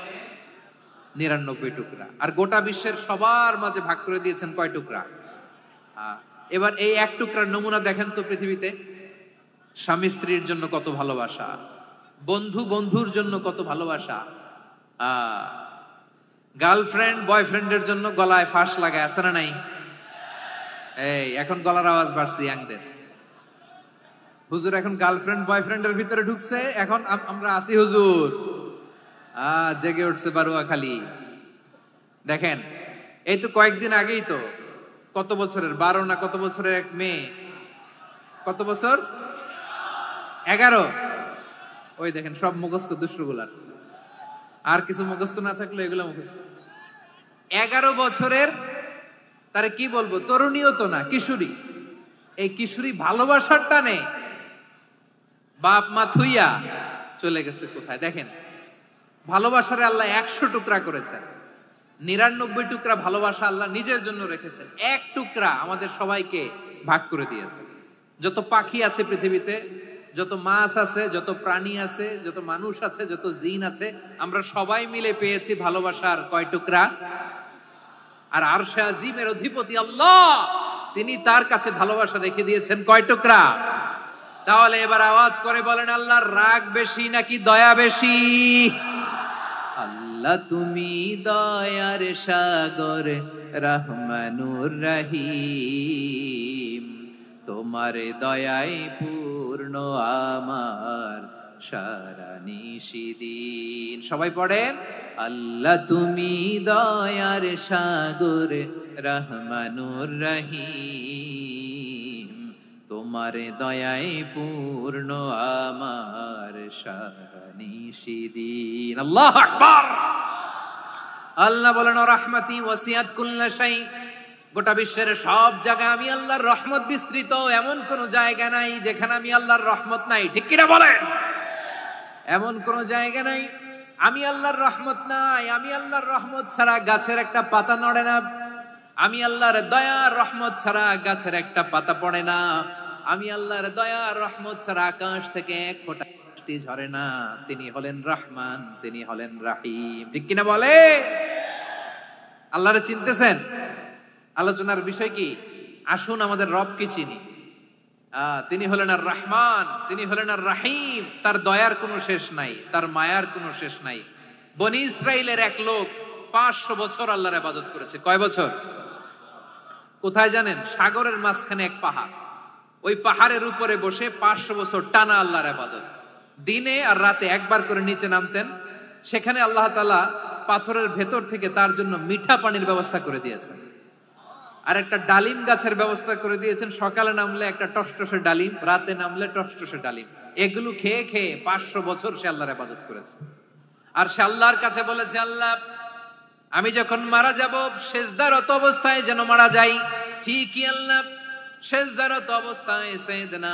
৯৯ টুকরা। আর গোটা বিশ্বের সবার মাঝে ভাগ করে দিয়েছেন কয় টুকরা? এবার এই ১ টুকরার নমুনা দেখেন তো পৃথিবীতে। স্বামী স্ত্রীর জন্য কত ভালোবাসা, বন্ধু বন্ধুর জন্য কত ভালোবাসা, গার্লফ্রেন্ড বয়ফ্রেন্ডের জন্য গলায় ফাঁস লাগায়, আছে না নাই? এই এখন গলার আওয়াজ বাড়ছে ইয়াংদের। হুজুর এখন গার্লফ্রেন্ড বয়ফ্রেন্ডের ভিতরে ঢুকছে, এখন আমরা আসি হুজুর। জেগে উঠছে বারোয়াখালী। দেখেন এই তো কয়েকদিন আগেই তো, কত বছরের ১২ না কত বছরের এক মেয়ে, কত বছর? ১১। ওই দেখেন সব মুখস্থ দুষ্টগুলার, আর কিছু মুখস্থ না থাকলে এগুলো মুখস্থ। ১১ বছরের, তারে কি বলবো, তরুণীও তো না, কিশোরী। এই কিশোরী ভালোবাসার টানে বাপ মা থুইয়া চলে গেছে কোথায়? দেখেন ভালোবাসারে আল্লাহ ১০০ টুকরা করেছেন, ৯৯ টুকরা ভালোবাসা আল্লাহ নিজের জন্য রেখেছেন, ১ টুকরা আমাদের সবাইকে ভাগ করে দিয়েছেন। যত পাখি আছে পৃথিবীতে, যত মাছ আছে, যত প্রাণী আছে, যত মানুষ আছে, যত জিন আছে, আমরা সবাই মিলে পেয়েছি ভালোবাসার কয় টুকরা? আর আরশে আজিমের অধিপতি আল্লাহ তিনি তার কাছে ভালোবাসা রেখে দিয়েছেন কয় টুকরা? তাহলে এবার আওয়াজ করে বলেন, আল্লাহর রাগ বেশি নাকি দয়া বেশি? আল্লাহ তুমি দয়ার সাগর, রহমানুর রহিম, তোমার দয়ায় পূর্ণ আমার সারা নিশিদিন। সবাই পড়েন, আল্লাহ তুমি দয়ার সাগর, রহমানুর রহিম, তোমার দয়ায় পূর্ণ আমার সারা নিশিদিন। আল্লাহু আকবার। আল্লাহ বলেন, রাহমাতি ওয়াসিআত কুল্লা শাই, গোটা বিশ্বের সব জায়গায় আমি আল্লাহর রহমত বিস্তৃত, এমন কোন জায়গা নাই যেখানে আমি আল্লাহর রহমত নাই। ঠিক কিনা বলেন? এমন কোন জায়গা নাই আমি আল্লাহর রহমত নাই। আমি আল্লাহর রহমত ছাড়া গাছের একটা পাতা নড়ে না। আমি আল্লাহর দয়ার রহমত ছাড়া গাছের একটা পাতা পড়ে না। আমি আল্লাহর দয়ার রহমত ছাড়া আকাশ থেকে এক ফোঁটা বৃষ্টি ঝরে না। তিনি হলেন রহমান, তিনি হলেন রাহিম। ঠিক কিনা বলে? আল্লাহরে চিনতেছেন? আলোচনার বিষয় কি? আসুন আমাদের রবকে চিনি। তিনি হলেন আর রহমান, তিনি হলেন আর রাহিম। তার দয়ার কোনো শেষ নাই, তার মায়ার কোনো শেষ নাই। বনি ইসরাইলের এক লোক 500 বছর আল্লাহর ইবাদত করেছে। কয় বছর? কোথায় জানেন? সাগরের মাঝখানে এক পাহাড়। ওই পাহাড়ের উপরে বসে 500 বছর টানা আল্লাহর ইবাদত। দিনে আর রাতে একবার করে নিচে নামতেন। সেখানে আল্লাহ তাআলা পাথরের ভেতর থেকে তার জন্য মিঠা পানির ব্যবস্থা করে দিয়েছেন, আর একটা ডালিম গাছের ব্যবস্থা করে দিয়েছেন। সকালে নামলে একটা টসটসে ডালিম, রাতে নামলে টসটসে ডালিম। এগুলো খেয়ে খেয়ে 500 বছর সে আল্লাহর ইবাদত করেছে। আর সে আল্লাহর কাছে বলেছে, আল্লাহ আমি যখন মারা যাব সেজদারত অবস্থায় যেন মারা যাই। ঠিকই আল্লাহ সেজদারত অবস্থায় সাইয়েদনা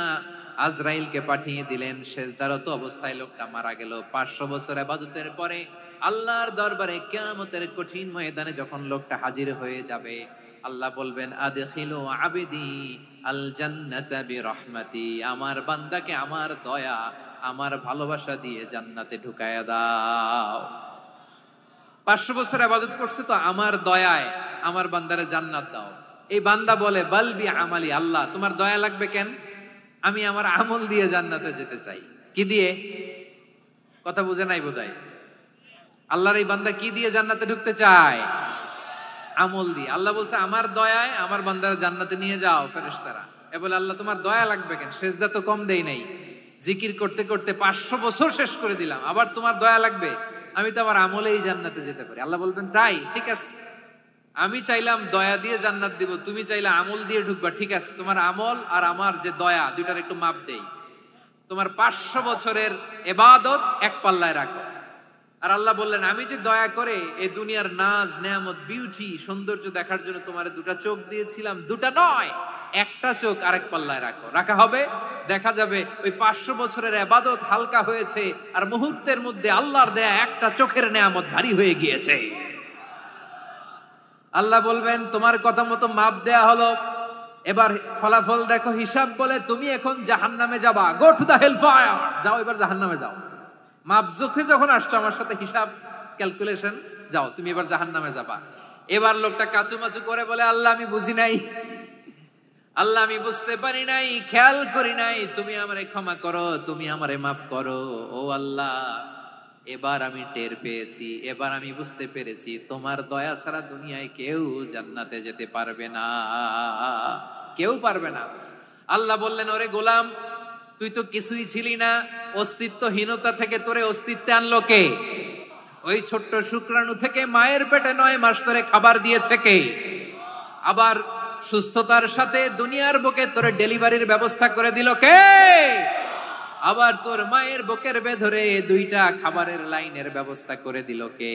আজরাইলকে পাঠিয়ে দিলেন। সেজদারত অবস্থায় লোকটা মারা গেল। 500 বছর ইবাদতের পরে আল্লাহর দরবারে কিয়ামতের কঠিন ময়দানে যখন লোকটা হাজির হয়ে যাবে, আল্লাহ বলবেন, আদখিলু আবদি আল জান্নাতা বিরহমাতি, আমার বান্দাকে আমার দয়া, আমার ভালোবাসা দিয়ে জান্নাতে ঢুকায়া দাও। 500 বছর ইবাদত করছে তো আমার দয়ায় আমার বান্দারে জান্নাত দাও। এই বান্দা বলে, বালবি আমালি, আল্লাহ তোমার দয়া লাগবে কেন? আমি আমার আমল দিয়ে জান্নাতে যেতে চাই। কি দিয়ে? কথা বুঝে নাই বোধহয়। আল্লাহর এই বান্দা কি দিয়ে জান্নাতে ঢুকতে চায়? আমল দিয়ে। আল্লাহ বলছে, আমার দয়ায় আমার বান্দারা জান্নাতে নিয়ে যাও ফেরেশতারা। এ বলে, আল্লাহ তোমার দয়া লাগবে কেন? সেজদা তো কম দেই নাই, জিকির করতে করতে 500 বছর শেষ করে দিলাম, আবার তোমার দয়া লাগবে? আমি তো আমার আমলেই জান্নাতে যেতে পারি। আল্লাহ বলবেন, তাই ঠিক আছে, আমি চাইলাম দয়া দিয়ে জান্নাত দিব, তুমি চাইলে আমল দিয়ে ঢুকবা। ঠিক আছে, তোমার আমল আর আমার যে দয়া, দুইটার একটু মাপ দেই। তোমার 500 বছরের ইবাদত এক পাল্লায় রাখো। আর আল্লাহ বললেন, আমি যে দয়া করে এই দুনিয়ার নাজ নেয়ামত বিউটি সৌন্দর্য দেখার জন্য তোমার দুটা চোখ দিয়েছিলাম, দুটা নয় একটা চোখ আরেক পাল্লায় রাখো। রাখা হবে, দেখা যাবে ওই 500 বছরের ইবাদত হালকা হয়েছে, আর মুহূর্তের মধ্যে আল্লাহর দেয়া একটা চোখের নেয়ামত ভারী হয়ে গিয়েছে। আল্লাহ বলবেন, তোমার কথা মতো মাপ দেয়া হলো, এবার ফলাফল দেখো, হিসাব বলে তুমি এখন জাহান্নামে যাবা। Go to the hell fire, যাও এবার জাহান্নামে যাও। মাপ জোখে যখন আসছো আমার সাথে হিসাব ক্যালকুলেশন, যাও তুমি এবার জাহান্নামে যাবা। এবার লোকটা কাচুমাচু করে বলে, আল্লাহ আমি বুঝি নাই, আল্লাহ আমি বুঝতে পারি নাই, খেয়াল করি নাই, তুমি আমারে ক্ষমা করো, তুমি আমারে মাফ করো। ও আল্লাহ, এবার আমি টের পেয়েছি, এবার আমি বুঝতে পেরেছি, তোমার দয়া ছাড়া দুনিয়ায় কেউ জান্নাতে যেতে পারবে না, কেউ পারবে না। আল্লাহ বললেন, ওরে গোলাম, তুই তো কিছুই ছিলি না, অস্তিত্বহীনতা থেকে তোরে অস্তিত্বে আনলো কে? ওই ছোট্ট শুক্রাণু থেকে মায়ের পেটে 9 মাস ধরে খাবার দিয়েছে কে? আবার সুস্থতার সাথে দুনিয়ার বুকে তোরে ডেলিভারির ব্যবস্থা করে দিল কে? আবার তোর মায়ের বুকের ভেতরে 2টা খাবারের লাইনের ব্যবস্থা করে দিল কে?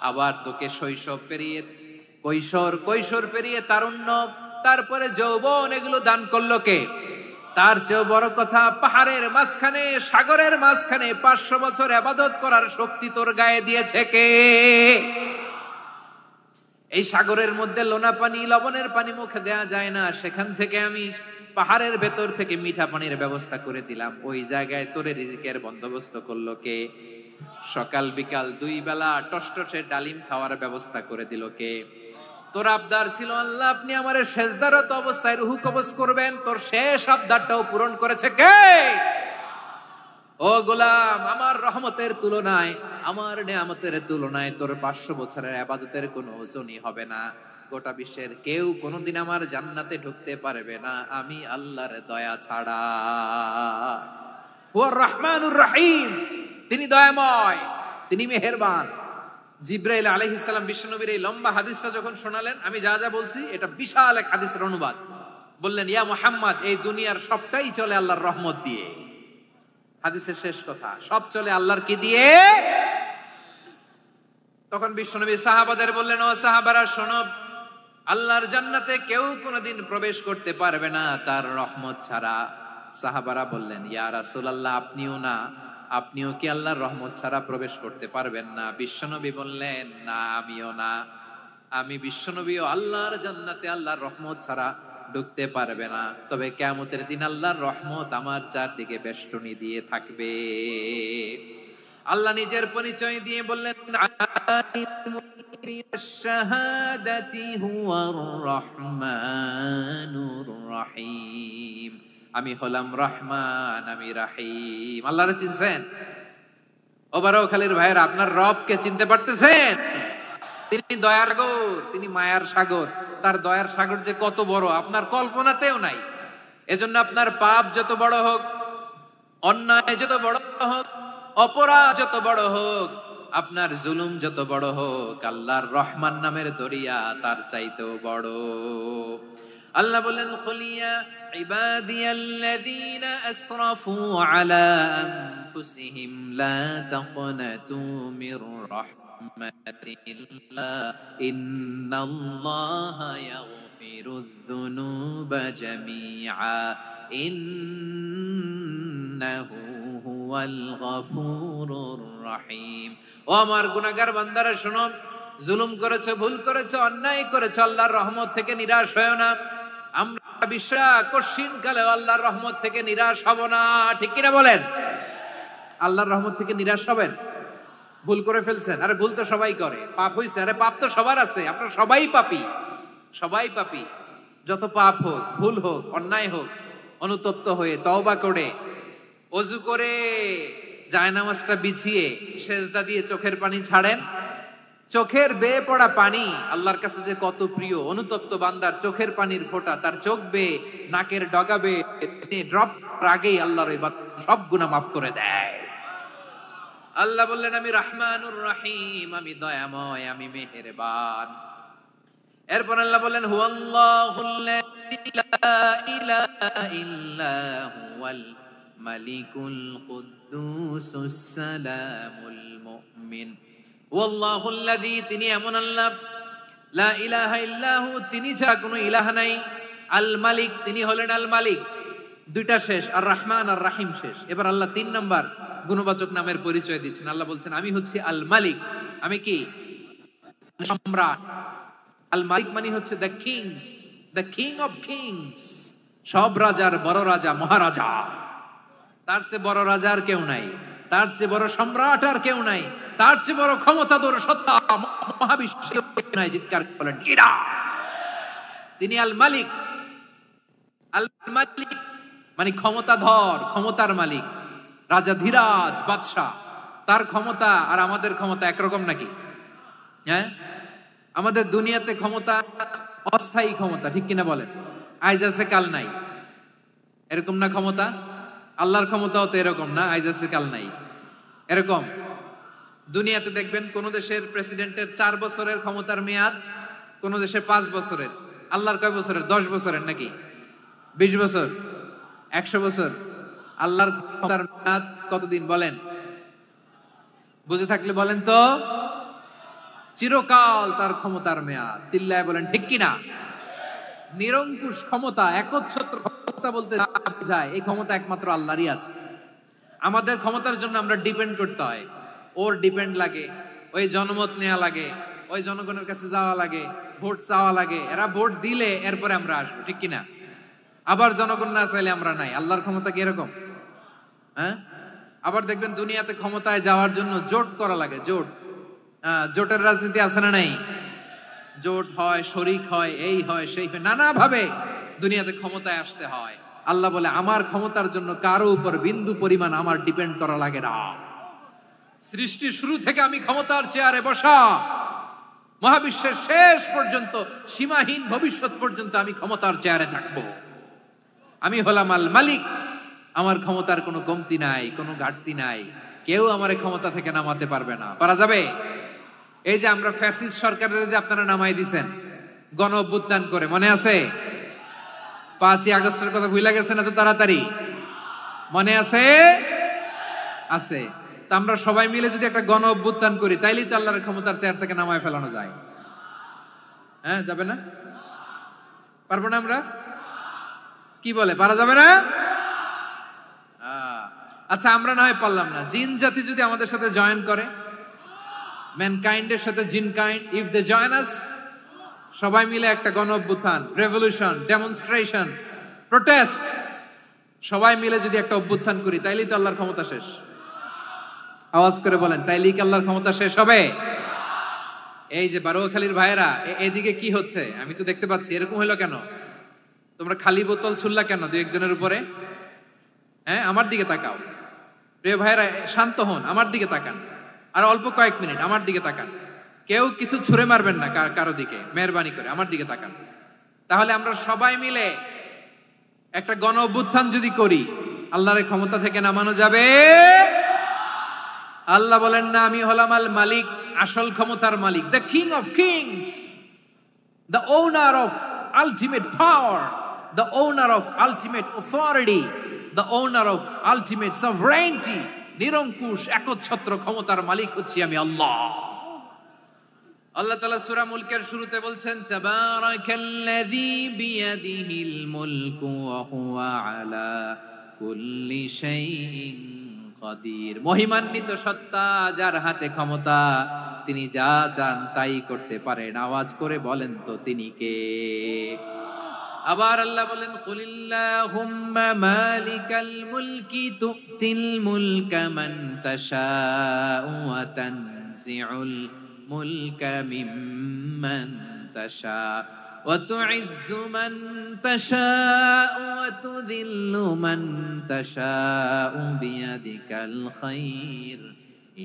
আবার তোকে শৈশব পেরিয়ে কৈশোর পেরিয়ে তারুণ্য, তারপরে যৌবন, এগুলো দান করলো কে? তার চেয়েও বড় কথা, পাহাড়ের মাঝখানে সাগরের মাঝখানে 500 বছর ইবাদত করার শক্তি তোর গায়ে দিয়েছে কে? এই সাগরের মধ্যে লোনা পানি, লবণের পানি মুখে দেয়া যায় না, সেখান থেকে আমি পাহাড়ের ভেতর থেকে মিঠা পানির ব্যবস্থা করে দিলাম। ওই জায়গায় তোরে রিজিকের বন্দোবস্ত করলো কে? সকাল বিকাল 2 বেলা টসটসে ডালিম খাওয়ার ব্যবস্থা করে দিল কে? তোর আবদার ছিল আল্লাহ আপনি আমারে সেজদারত অবস্থায় রুহু কবজ করবেন, তোর শেষ আবদারটাও পূরণ করেছে কে? ও গোলাম, আমার রহমতের তুলনায়, আমার নেয়ামতের তুলনায় তোর 500 বছরের ইবাদতের কোনো ওজনই হবে না। গোটা বিশ্বের কেউ কোনোদিন আমার জান্নাতে ঢুকতে পারবে না আমি আল্লাহর দয়া ছাড়া। হুয়ার রহমানুর রহিম, তিনি দয়াময়, তিনি মেহেরবান। জিব্রাইল আলাইহিস সালাম বিশ্বনবীর এই লম্বা হাদিসটা যখন শোনালেন, আমি যা যা বলছি এটা বিশাল এক হাদিসের অনুবাদ। বললেন, ইয়া মুহাম্মদ, এই দুনিয়ার সবটাই চলে আল্লাহর রহমত দিয়ে। হাদিসের শেষ কথা, সব চলে আল্লাহর কি দিয়ে? তখন বিশ্বনবী সাহাবাদের বললেন, ও সাহাবারা শোনো, আল্লাহর জান্নাতে কেউ কোনোদিন প্রবেশ করতে পারবে না তার রহমত ছাড়া। সাহাবারা বললেন, ইয়া রাসূলুল্লাহ, আপনিও না? আপনিও কি আল্লাহর রহমত ছাড়া প্রবেশ করতে পারবেন না? বিশ্বনবী বললেন, না, আমিও না। আমি বিশ্বনবীও আল্লাহর জান্নাতে আল্লাহর রহমত ছাড়া ঢুকতে পারবে না। তবে কিয়ামতের দিন আল্লাহর রহমত আমার চারদিকে বেষ্টনী দিয়ে থাকবে। আল্লাহ নিজের পরিচয় দিয়ে বললেন, শাহাদাতি হুয়ার রহমানুর রহিম, আমি হলাম রহমান, আমি রাহিম। আল্লাহরে চিনছেন? ওবারও খালির ভাইয়ের, আপনার রবকে চিনতে পারতেছেন? তিনি দয়ার সাগর, তিনি মায়ার সাগর। তার দয়ার সাগর যে কত বড় আপনার কল্পনাতেও নাই। এজন্য আপনার পাপ যত বড় হোক, অন্যায় যত বড় হোক, অপরাধ যত বড় হোক, আপনার জুলুম যত বড় হোক, আল্লাহর রহমান নামের দরিয়া তার চাইতেও বড়। আল্লাহ বলেন, কুলিয়া ইবাদিয়াল্লাযীনা আসরাফু আলা আনফুসিহিম লা তাকনাতু মির রাহমাতিল্লাহ ইন্নাল্লাহা ইয়াগফিরুয যুনুবা জামিআ ইন্নাহু হুয়াল গফুরুর রহিম। ও আমার গুনাহগার বান্দারা শোনো, জুলুম করেছো, ভুল করেছো, অন্যায় করেছো, আল্লাহর রহমত থেকে নিরাশ হয়ো না। আমরা বিশ্বাস কঠিন কালে আল্লাহর রহমত থেকে নিরাশ হব না, ঠিক কিনা বলেন? আল্লাহর রহমত থেকে নিরাশ হবেন? ভুল করে ফেলছেন, আরে ভুল তো সবাই করে। পাপ হইছে, আরে পাপ তো সবার আছে, আপনারা সবাই পাপী, সবাই পাপী। যত পাপ হোক, ভুল হোক, অন্যায় হোক, অনুতপ্ত হয়ে তওবা করে, ওযু করে, জায়নামাজটা বিছিয়ে সেজদা দিয়ে চোখের পানি ছাড়েন। চোখের বেয়ে পড়া পানি আল্লাহর কাছে যে কত প্রিয়। অনুতপ্ত বান্দার চোখের পানির ফোঁটা তার চোখ বেয়ে, নাকের ডগা বেয়ে ড্রপ আগেই আল্লাহর সব গুনাহ মাফ করে দেয়। আল্লাহ বললেন, আমি রহমানুর রহিম, আমি দয়াময়, আমি মেহেরবান। এরপর আল্লাহ বললেন, হুয়াল্লাহুল্লাযী লা ইলাহা ইল্লা হুয়াল মালিকুল কুদ্দুসুস সালামুল মুমিন। ওয়াল্লাহুল্লাযী, তিনি এমন আল্লাহ, লা ইলাহা ইল্লাহু, তিনি ছাড়া কোনো ইলাহ নাই। আল মালিক, তিনি হলেন আল মালিক। দুইটা শেষ, আর রহমান আর রাহিম শেষ। এবার আল্লাহ 3 নাম্বার গুণবাচক নামের পরিচয় দিচ্ছেন। আল্লাহ বলছেন, আমি হচ্ছি আল মালিক। আমি কি? সম্রাট। আল মালিক মানে হচ্ছে the king, the king of kings. সব রাজার বড় রাজা, মহারাজা। তার চেয়ে বড় রাজা আর কেউ নাই, তার চেয়ে বড় সম্রাট আর কেউ নাই, তার চেয়ে বড় ক্ষমতাধর সত্তা মহাবিশ্বে নাই। চিৎকার করেন কিরা? তিনি আল মালিক। আল মালিক মানে ক্ষমতাধর, ক্ষমতার মালিক, রাজা ধীরাজ বাদশাহ। তার ক্ষমতা আর আমাদের ক্ষমতা একরকম নাকি? হ্যাঁ, আমাদের দুনিয়াতে ক্ষমতা অস্থায়ী ক্ষমতা, ঠিক কিনা বলেন? আইজ আছে কাল নাই, এরকম না ক্ষমতা? আল্লাহর ক্ষমতাও তো এরকম না, আইজ আছে কাল নাই এরকম। দুনিয়াতে দেখবেন কোন দেশের প্রেসিডেন্টের 4 বছরের ক্ষমতার মেয়াদ, কোন দেশে 5 বছরের। আল্লাহর কয় বছরের? 10 বছরের নাকি 20 বছর, 100 বছর? আল্লাহর ক্ষমতার মেয়াদ কতদিন বলেন? বুঝে থাকলে বলেন তো। চিরকাল তার ক্ষমতার মেয়াদ। চিল্লায় বলেন ঠিক কিনা? নিরঙ্কুশ ক্ষমতা, একচ্ছত্র ক্ষমতা বলতে যায় এই ক্ষমতা একমাত্র আল্লাহরই আছে। আমাদের ক্ষমতার জন্য আমরা ডিপেন্ড করতে হয়, ওর ডিপেন্ড লাগে, ওই জনমত নেওয়া লাগে, ওই জনগণের কাছে যাওয়া লাগে, ভোট চাওয়া লাগে। এরা ভোট দিলে এরপরে আমরা আসবো, ঠিক কিনা? আবার জনগণ না চাইলে আমরা নাই। আল্লাহর ক্ষমতা কি এরকম? হ্যাঁ, আবার দেখবেন দুনিয়াতে ক্ষমতায় যাওয়ার জন্য জোট করা লাগে, জোট। জোটের রাজনীতি আছে না নাই? জোট হয়, শরিক হয়, এই হয় সেই হয়, নানাভাবে দুনিয়াতে ক্ষমতায় আসতে হয়। আল্লাহ বলে আমার ক্ষমতার জন্য কারো উপর বিন্দু পরিমাণ আমার ডিপেন্ড করা লাগে না। সৃষ্টির শুরু থেকে আমি ক্ষমতার চেয়ারে বসা, মহাবিশ্বের শেষ পর্যন্ত, সীমাহীন ভবিষ্যৎ পর্যন্ত আমি ক্ষমতার চেয়ারে থাকবো। আমি হলাম আল মালিক, আমার ক্ষমতার কোনো কমতি নাই, কোনো ঘাটতি নাই। কেউ আমার ক্ষমতা থেকে নামাতে পারবে না। পারা যাবে? এই যে আমরা ফ্যাসিস্ট সরকারের যে আপনারা নামাই দিছেন গণ অভ্যুত্থান করে, মনে আছে? 5ই আগস্টের কথা ভুলে গেছেন এত তাড়াতাড়ি? মনে আছে? আছে। তা আমরা সবাই মিলে যদি একটা গণ অভ্যুত্থান করি, তাইলেই তো আল্লাহর ক্ষমতার চেয়ার থেকে নামায় ফেলানো যায়। হ্যাঁ, যাবে না? পারবো না আমরা? কি বলে, পারা যাবে না? আচ্ছা, আমরা না হয় পারলাম না, জিন জাতি যদি আমাদের সাথে জয়েন করে, ম্যানকাইন্ডের সাথে জিনকাইন্ড, ইফ দে জয়েন আস, সবাই মিলে একটা গণ অভ্যুত্থান, রেভলিউশন, ডেমনস্ট্রেশন, প্রোটেস্ট, সবাই মিলে যদি একটা অভ্যুত্থান করি, তাইলেই তো আল্লাহর ক্ষমতা শেষ। আওয়াজ করে বলেন, তাইলেই কি আল্লাহর ক্ষমতা শেষ হবে? এই যে বারোয়াখালীর ভাইয়েরা, এদিকে কি হচ্ছে আমি তো দেখতে পাচ্ছি, এরকম হলো কেন? তোমরা খালি বোতল ছুড়লা কেন দু একজনের উপরে? হ্যাঁ, আমার দিকে তাকাও। প্রিয় ভাইয়েরা, শান্ত হন, আমার দিকে তাকান, আর অল্প কয়েক মিনিট আমার দিকে তাকান। কেউ কিছু ছুঁড়ে মারবেন না কারো দিকে, মেহরবানি করে আমার দিকে তাকান। তাহলে আমরা সবাই মিলে একটা গণ অভ্যুত্থান যদি করি, আল্লাহর ক্ষমতা থেকে নামানো যাবে? আল্লাহ বলেন না, আমি হলাম আল মালিক, আসল ক্ষমতার মালিক, the king of kings, the owner of ultimate power, the owner of ultimate authority, the owner of ultimate sovereignty. নিরঙ্কুশ একচ্ছত্র ক্ষমতার মালিক হচ্ছি আমি আল্লাহ। আল্লাহ তাআলা সূরা মুলকের শুরুতে বলছেন, তাবারাকাল্লাযী বিয়াদিহিল মুলকু ওয়া হুয়া আলা কুল্লি শাইইন কাদির। মহিমান্বিত সত্তা, যার হাতে ক্ষমতা, তিনি যা চান তাই করতে পারেন। আওয়াজ করে বলেন তো তিনি কে? আবার আল্লাহ বলেন, কুলিল্লাহুম্মা মালিকাল মুলকি তুতিল মুলকা মান তাশাউ ওয়া তানজিউল মুলকা মিম্মান তাশা ওয়া তুইজ্জু মান তাশাউ ওয়া তুযিল্লু মান তাশাউ বিয়াদিকাল খায়র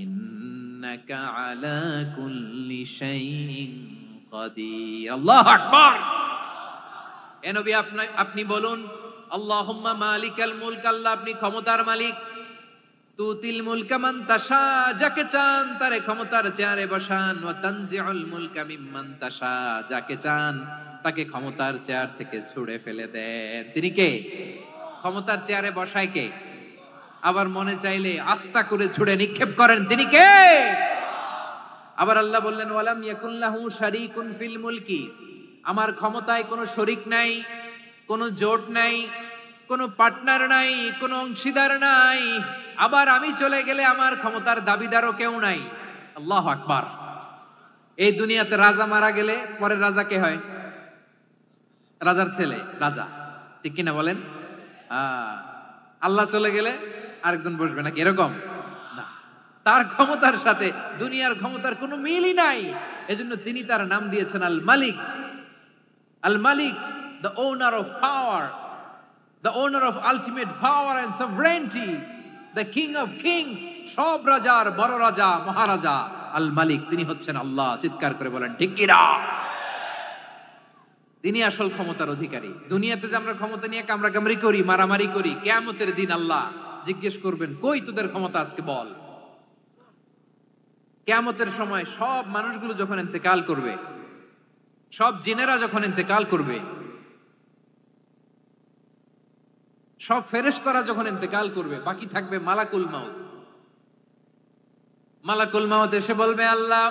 ইন্নাকা আলা কুল্লি শাইইন কাদির। আল্লাহু আকবার। এ নবী, আপনি বলুন, আল্লাহুম্মা মালিকাল মুলক, আল্লাহ আপনি ক্ষমতার মালিক, তুতিল মুলকা মান তাশা, যাকে চান তারে ক্ষমতার চেয়ারে বসান, ওয়া তানজিউল মুলকা মিম্মান তাশা, যাকে চান তাকে ক্ষমতার চেয়ার থেকে ছুঁড়ে ফেলে দেন। তিনি কে? ক্ষমতার চেয়ারে বসায় কে? আবার মনে চাইলে আস্থা করে ছুঁড়ে নিক্ষেপ করেন, তিনি কে? আবার আল্লাহ বললেন, ওয়ালাম ইয়াকুল্লাহু শারীকুন ফিল মুলকি, আমার ক্ষমতায় কোনো শরিক নাই, কোনো জোট নাই, কোনো পার্টনার নাই, কোনো অংশীদার নাই। আবার আমি চলে গেলে আমার ক্ষমতার দাবিদারও কেউ নাই। আল্লাহু আকবার। এই দুনিয়াতে রাজা মারা গেলে পরের রাজা কে হয়? রাজার ছেলে রাজা, ঠিক কিনা বলেন? আল্লাহ চলে গেলে আরেকজন বসবে নাকি? এরকম না, তার ক্ষমতার সাথে দুনিয়ার ক্ষমতার কোনো মিলই নাই। এজন্য তিনি তার নাম দিয়েছেন আল মালিক। Al Malik, the owner of power, the owner of ultimate power and sovereignty, the king of kings, সব রাজার বড় রাজা, মহারাজা আল মালিক, তিনি হচ্ছেন আল্লাহ। চিৎকার করে বলেন ঠিক কি না? তিনি আসল ক্ষমতার অধিকারী। দুনিয়াতে যে আমরা ক্ষমতা নিয়ে কামড়াকামড়ি করি, মারামারি করি, কিয়ামতের দিন আল্লাহ জিজ্ঞেস করবেন, কই তোদের ক্ষমতা আজকে বল। কিয়ামতের সময় সব মানুষগুলো যখন ইন্তেকাল করবে, সব জিনেরা যখন ইন্তেকাল করবে, সব ফেরেশতারা যখন ইন্তেকাল করবে, বাকি থাকবে মালাকুল মাউত। মালাকুল মাউত এসে বলবে, আল্লাহ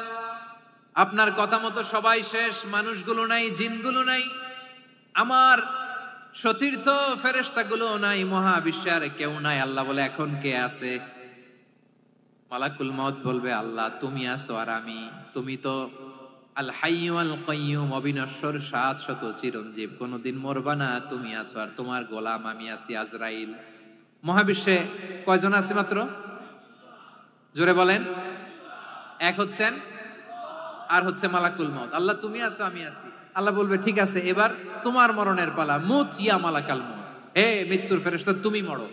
আপনার কথা মতো সবাই শেষ, মানুষগুলো নাই, জিনগুলো নাই, আমার সতীর্থ ফেরেশতাগুলো নাই, মহাবিশ্বে আর কেউ নাই। আল্লাহ বলে, এখন কে আছে? মালাকুল মাউত বলবে, আল্লাহ তুমি আছো আর আমি। তুমি তো আল হাইয়্যু আল কাইয়্যুম, অবিনশ্বর, শাশ্বত, চিরঞ্জীব, কোনদিন মরবা না, তুমি আছো, আর তোমার গোলাম আমি আছি আজরাইল। মহাবিশ্বে কয়জন আছে মাত্র? জোরে বলেন। এক হচ্ছেন আর হচ্ছে মালাকুল মউত। আল্লাহ তুমি আছো, আমি আছি। আল্লাহ বলবে ঠিক আছে, এবার তোমার মরণের পালা, মুত ইয়া মালাকাল মউত, হে মৃত্যুর ফেরেশতা তুমি মরো।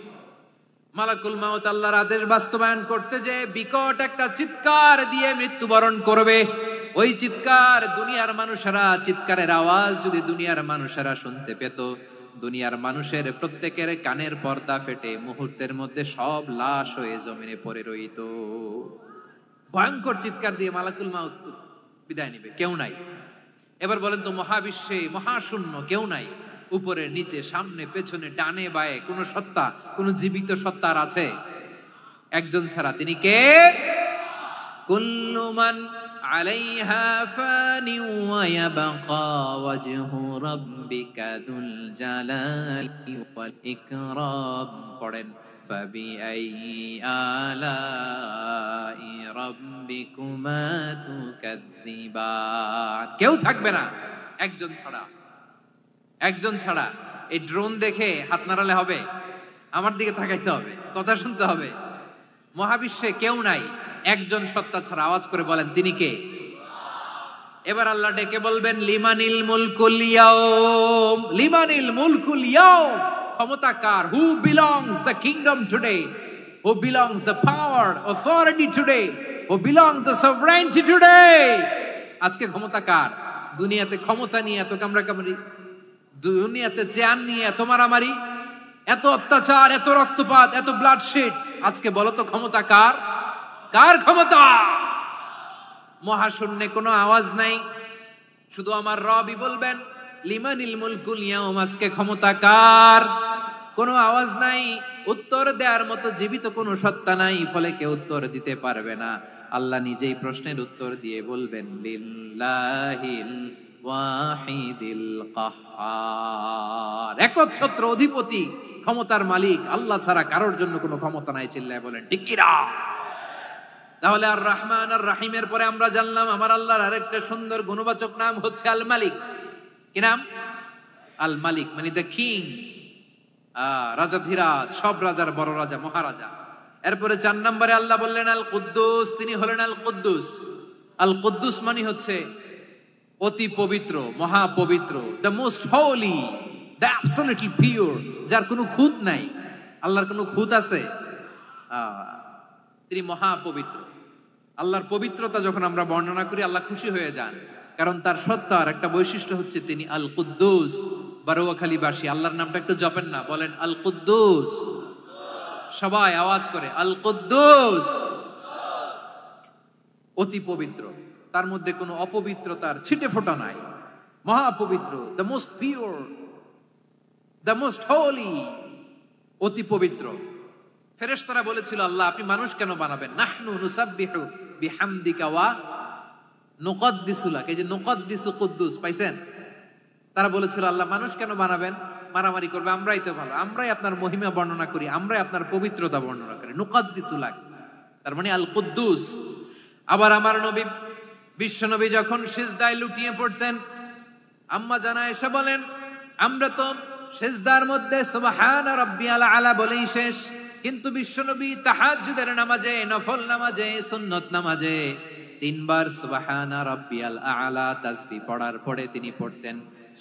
মালাকুল মউত আল্লাহর আদেশ বাস্তবায়ন করতে যে বিকট একটা চিৎকার দিয়ে মৃত্যুবরণ করবে। ওই চিৎকার দুনিয়ার মানুষেরা, চিৎকারের আওয়াজ যদি দুনিয়ার মানুষেরা শুনতে পেত, দুনিয়ার মানুষের প্রত্যেকের কানের পর্দা ফেটে মুহূর্তের মধ্যে সব লাশ হয়ে জমিনে পড়ে রইত। ভয়ঙ্কর চিৎকার দিয়ে মালাকুল মউত বিদায় নিবে, কেউ নাই। এবার বলেন তো, মহাবিশ্বে মহাশূন্য, কেউ নাই, উপরে নিচে সামনে পেছনে ডানে বায়ে কোন সত্তা, কোন জীবিত সত্তার আছে? একজন ছাড়া, তিনি কে? কুল্লু মান আলাইহা ফানি ওয়া ইয়াবকা ওয়াজহু রাব্বিকা যুল জালালি ওয়াল ইকরাম। পড়েন, ফাবিআইয়ি আলাই রাব্বিকুমা তুকাজ্জিবান। কেউ থাকবে না একজন ছাড়া, একজন ছাড়া। এই ড্রোন দেখে হাত নাড়ালে হবে? আমার দিকে তাকাইতে হবে, কথা শুনতে হবে। মহাবিশ্বে কেউ নাই একজন সত্তা ছাড়া। আওয়াজ করে বলেন, তিনি কে? এবার আল্লাহ ডেকে বলবেন, লিমানিল মুলকুল ইয়াউম, লিমানিল মুলকুল ইয়াউম। ক্ষমতা কার? Who belongs the kingdom today, who belongs the power authority today, who belongs the sovereignty today. আজকে ক্ষমতা কার? দুনিয়াতে ক্ষমতা নিয়ে এত কামড়াকামড়ি, দুনিয়াতে চেয়ার নিয়ে এত মারামারি, এত অত্যাচার, এত রক্তপাত, এত ব্লাডশেড। আজকে বলো তো ক্ষমতা কার? কার ক্ষমতা? মহাশূন্যে কোনো আওয়াজ নাই, শুধু আমার রবই বলবেন, লিমানিল মুলকুল ইয়াউম। আজকে ক্ষমতা কার? কোনো আওয়াজ নাই, উত্তর দেওয়ার মতো জীবিত কোনো সত্তা নাই, ফলে কেউ উত্তর দিতে পারবে না। আল্লাহ নিজেই প্রশ্নের উত্তর দিয়ে বলবেন, লিল্লাহিল ওয়াহিদিল কাহ্হার। একচ্ছত্র অধিপতি, ক্ষমতার মালিক আল্লাহ ছাড়া কারোর জন্য কোনো ক্ষমতা নাই। চিল্লায় বলেন ঠিক কি না? তাহলে আর রহমান আর রাহিমের পরে আমরা জানলাম আমার আল্লাহর আরেকটা সুন্দর গুণবাচক নাম হচ্ছে আল মালিক। কি নাম? আল মালিক, মানে দ্য কিং, রাজাধিরাজ, সব রাজার বড় রাজা, মহারাজা। এরপরে 4 নম্বরে আল্লাহ বললেন আল কুদ্দুস, তিনি হলেন আল কুদ্দুস। আল কুদ্দুস মানে হচ্ছে অতি পবিত্র, মহাপবিত্র, the most holy, the absolutely pure, যার কোনো খুঁত নাই। আল্লাহর কোনো খুঁত আছে? তিনি মহাপবিত্র। আল্লাহর পবিত্রতা যখন আমরা বর্ণনা করি, আল্লাহ খুশি হয়ে যান, কারণ তার সত্তার একটা বৈশিষ্ট্য হচ্ছে তিনি আল কুদ্দুস। বারোয়াখালীবাসী আল্লাহর নামটা একটু জপেন না, বলেন আল কুদ্দুস। সবাই আওয়াজ করে আল কুদ্দুস। অতি পবিত্র, তার মধ্যে কোনো অপবিত্রতার ছিটে ফোঁটা নাই, মহাপবিত্র, the most pure, the most holy, অতি পবিত্র। ফেরেশতারা বলেছিল, আল্লাহ আপনি মানুষ কেন বানাবেন? নাহনু নুসাব্বিহু বিহামদিকা ওয়া নুকদ্দিসু লাক। এই যে নুকদ্দিসু কুদ্দুস পাইছেন? তারা বলেছিল, আল্লাহ মানুষ কেন বানাবেন? মারামারি করবে, আমরাই তো ভালো, আমরাই আপনার মহিমা বর্ণনা করি, আমরাই আপনার পবিত্রতা বর্ণনা করি। নুকদ্দিসু লাক, তার মানে আল কুদ্দুস। আবার আমার নবী, বিশ্ব নবী যখন সিজদায় লুটিয়ে পড়তেন, আম্মা জানা এসে বলেন, আমরা তো সিজদার মধ্যে সুবহানা রাব্বিয়াল আলা বলেই শেষ, কিন্তু বিশ্বনবী তাহাজ্জুদের নামাজে, নফল নামাজে, সুন্নত নামাজে 3 বার সুবহানা রাব্বিয়াল আলা তাসবিহ পড়ার পরে তিনি পড়তেন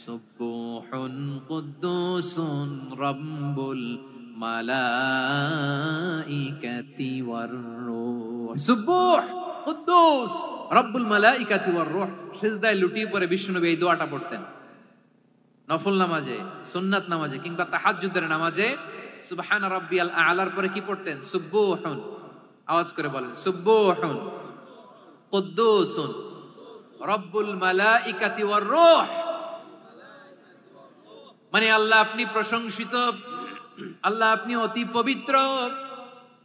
সুবহুন কুদ্দুসুন রাব্বুল মালাইকাতি ওয়ার রূহ। সুবহ কুদ্দুস রাব্বুল মালাইকাতি ওয়ার রূহ। সিজদায় লুটিয়ে পড়ে বিশ্বনবী এই দোয়াটা পড়তেন। নফল নামাজে, সুন্নাত নামাজে কিংবা তাহাজ্জুদের নামাজে সুবহান রাব্বিয়াল আলার পরে কি পড়তেন? সুবহুন। আওয়াজ করে বলেন সুবহুন কুদ্দুসুন রাব্বুল মালাইকাতি ওয়ার রূহ। মানে আল্লাহ আপনি প্রশংসিত, আল্লাহ আপনি অতি পবিত্র,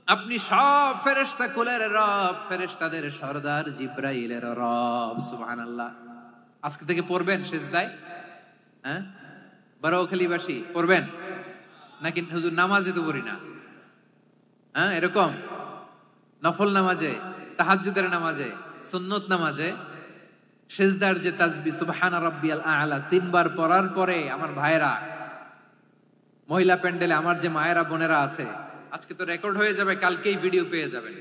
আপনি সব ফেরেশতা কুলের রব, ফেরেশতাদের সরদার জিব্রাইলের রব। সুবহানাল্লাহ। আজকে থেকে পড়বেন সিজদায়? হ্যাঁ, বারোখালীবাসী পড়বেন নাকি? হুজুর নামাজে তো পড়ি না। হ্যাঁ, এরকম নফল নামাজে, তাহাজ্জুদের নামাজে, সুন্নত নামাজে সিজদার যে তাসবিহ সুবহানা রাব্বিয়াল আ'লা 3 বার পড়ার পরে আমার ভাইরা, মহিলা প্যান্ডেলে আমার যে মায়েরা বোনেরা আছে, আজকে তো রেকর্ড হয়ে যাবে, কালকেই ভিডিও পেয়ে যাবেন।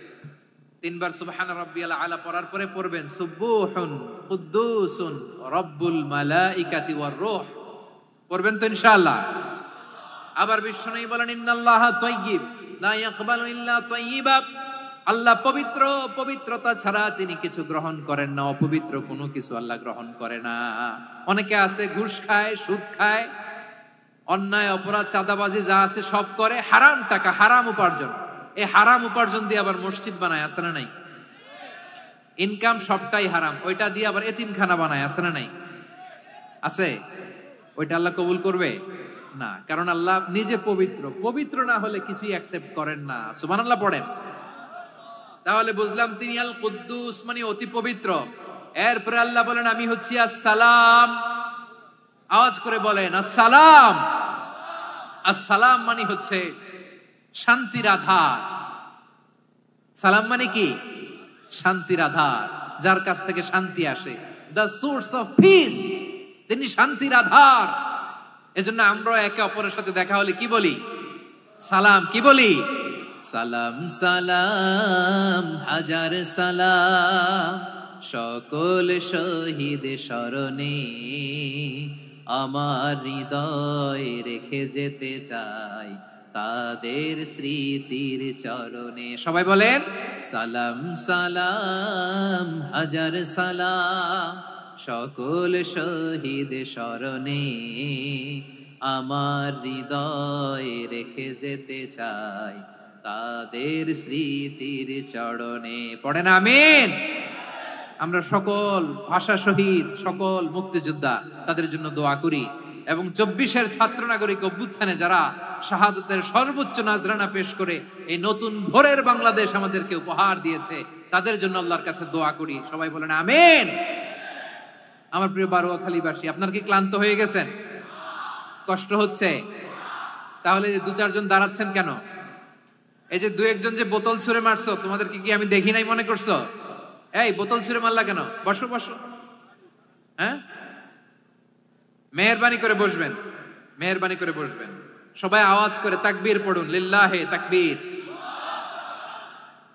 তিনবার সুবহান রাব্বিয়াল আলা পড়ার পরে পড়বেন সুবুহুন কুদ্দুসুন রব্বুল মালাইকাতি ওয়ার রূহ। পড়বেন তো ইনশাআল্লাহ। আবার বিশ্বনবী বলেন ইন্নাল্লাহা তাইয়্যিব লা ইয়াকবালু ইল্লা তাইয়্যিবা। আল্লাহ পবিত্র, পবিত্রতা ছাড়া তিনি কিছু গ্রহণ করেন না, অপবিত্র কোনো কিছু আল্লাহ গ্রহণ করে না। অনেকে আছে ঘুষ খায়, সুদ খায়, অন্যায় অপরাধ চাঁদাবাজি যা আছে সব করে, হারাম টাকা, হারাম উপার্জন। এই হারাম উপার্জন দিয়ে আবার মসজিদ বানায়, আছে না নাই? ইনকাম সবটাই হারাম, ওইটা দিয়ে আবার এতিমখানা বানায়, আছে না নাই? আছে। ওইটা আল্লাহ কবুল করবে না, কারণ আল্লাহ নিজে পবিত্র। পবিত্র না হলে কিছুই অ্যাকসেপ্ট করেন না। সুবহানাল্লাহ পড়েন। তাহলে বুঝলাম তিনি আল কুদ্দুস মানে অতি পবিত্র। এরপরে আল্লাহ বলেন আমি হচ্ছি আসসালাম। আওয়াজ করে বলেন আসসালাম। আসসালাম মানে হচ্ছে শান্তির আধার। সালাম মানে কি? শান্তির আধার, যার কাছ থেকে শান্তি আসে। দ্য সোর্স অফ পিস, তিনি শান্তির আধার। এজন্য আমরা একে অপরের সাথে দেখা হলে কি বলি? সালাম। কি বলি? সালাম সালাম হাজার সালাম সকল শহীদ স্মরণে আমার হৃদয় রেখে যেতে চাই তাদের স্মৃতির চরণে। সবাই বলেন সালাম সালাম হাজার সালাম সকল শহীদ স্মরণে আমার হৃদয় রেখে যেতে চাই তাদের স্মৃতির চরণে। পড়েন আমিন। আমরা সকল ভাষা শহীদ, সকল মুক্তিযোদ্ধা, তাদের জন্য দোয়া করি। এবং 24-এর ছাত্র নাগরিক অভ্যুত্থানে যারা শাহাদাতের সর্বোচ্চ নাজরানা পেশ করে এই নতুন ভোরের বাংলাদেশ আমাদেরকে উপহার দিয়েছে, তাদের জন্য আল্লাহর কাছে দোয়া করি। সবাই বলেন আমিন। আমার প্রিয় বারোয়াখালীবাসী, আপনারা কি ক্লান্ত হয়ে গেছেন? কষ্ট হচ্ছে? তাহলে যে 2-4 জন দাঁড়াচ্ছেন কেন? এই যে 2-1 জন যে বোতল ছুঁড়ে মারছো, তোমাদেরকে কি আমি দেখি নাই মনে করছো? এই বোতল ছুঁড়ে মারলা কেন? বসো বসো। হ্যাঁ, মেহেরবানি করে বসবেন, মেহেরবানি করে বসবেন। সবাই আওয়াজ করে তাকবীর পড়ুন, লিল্লাহে তাকবীর।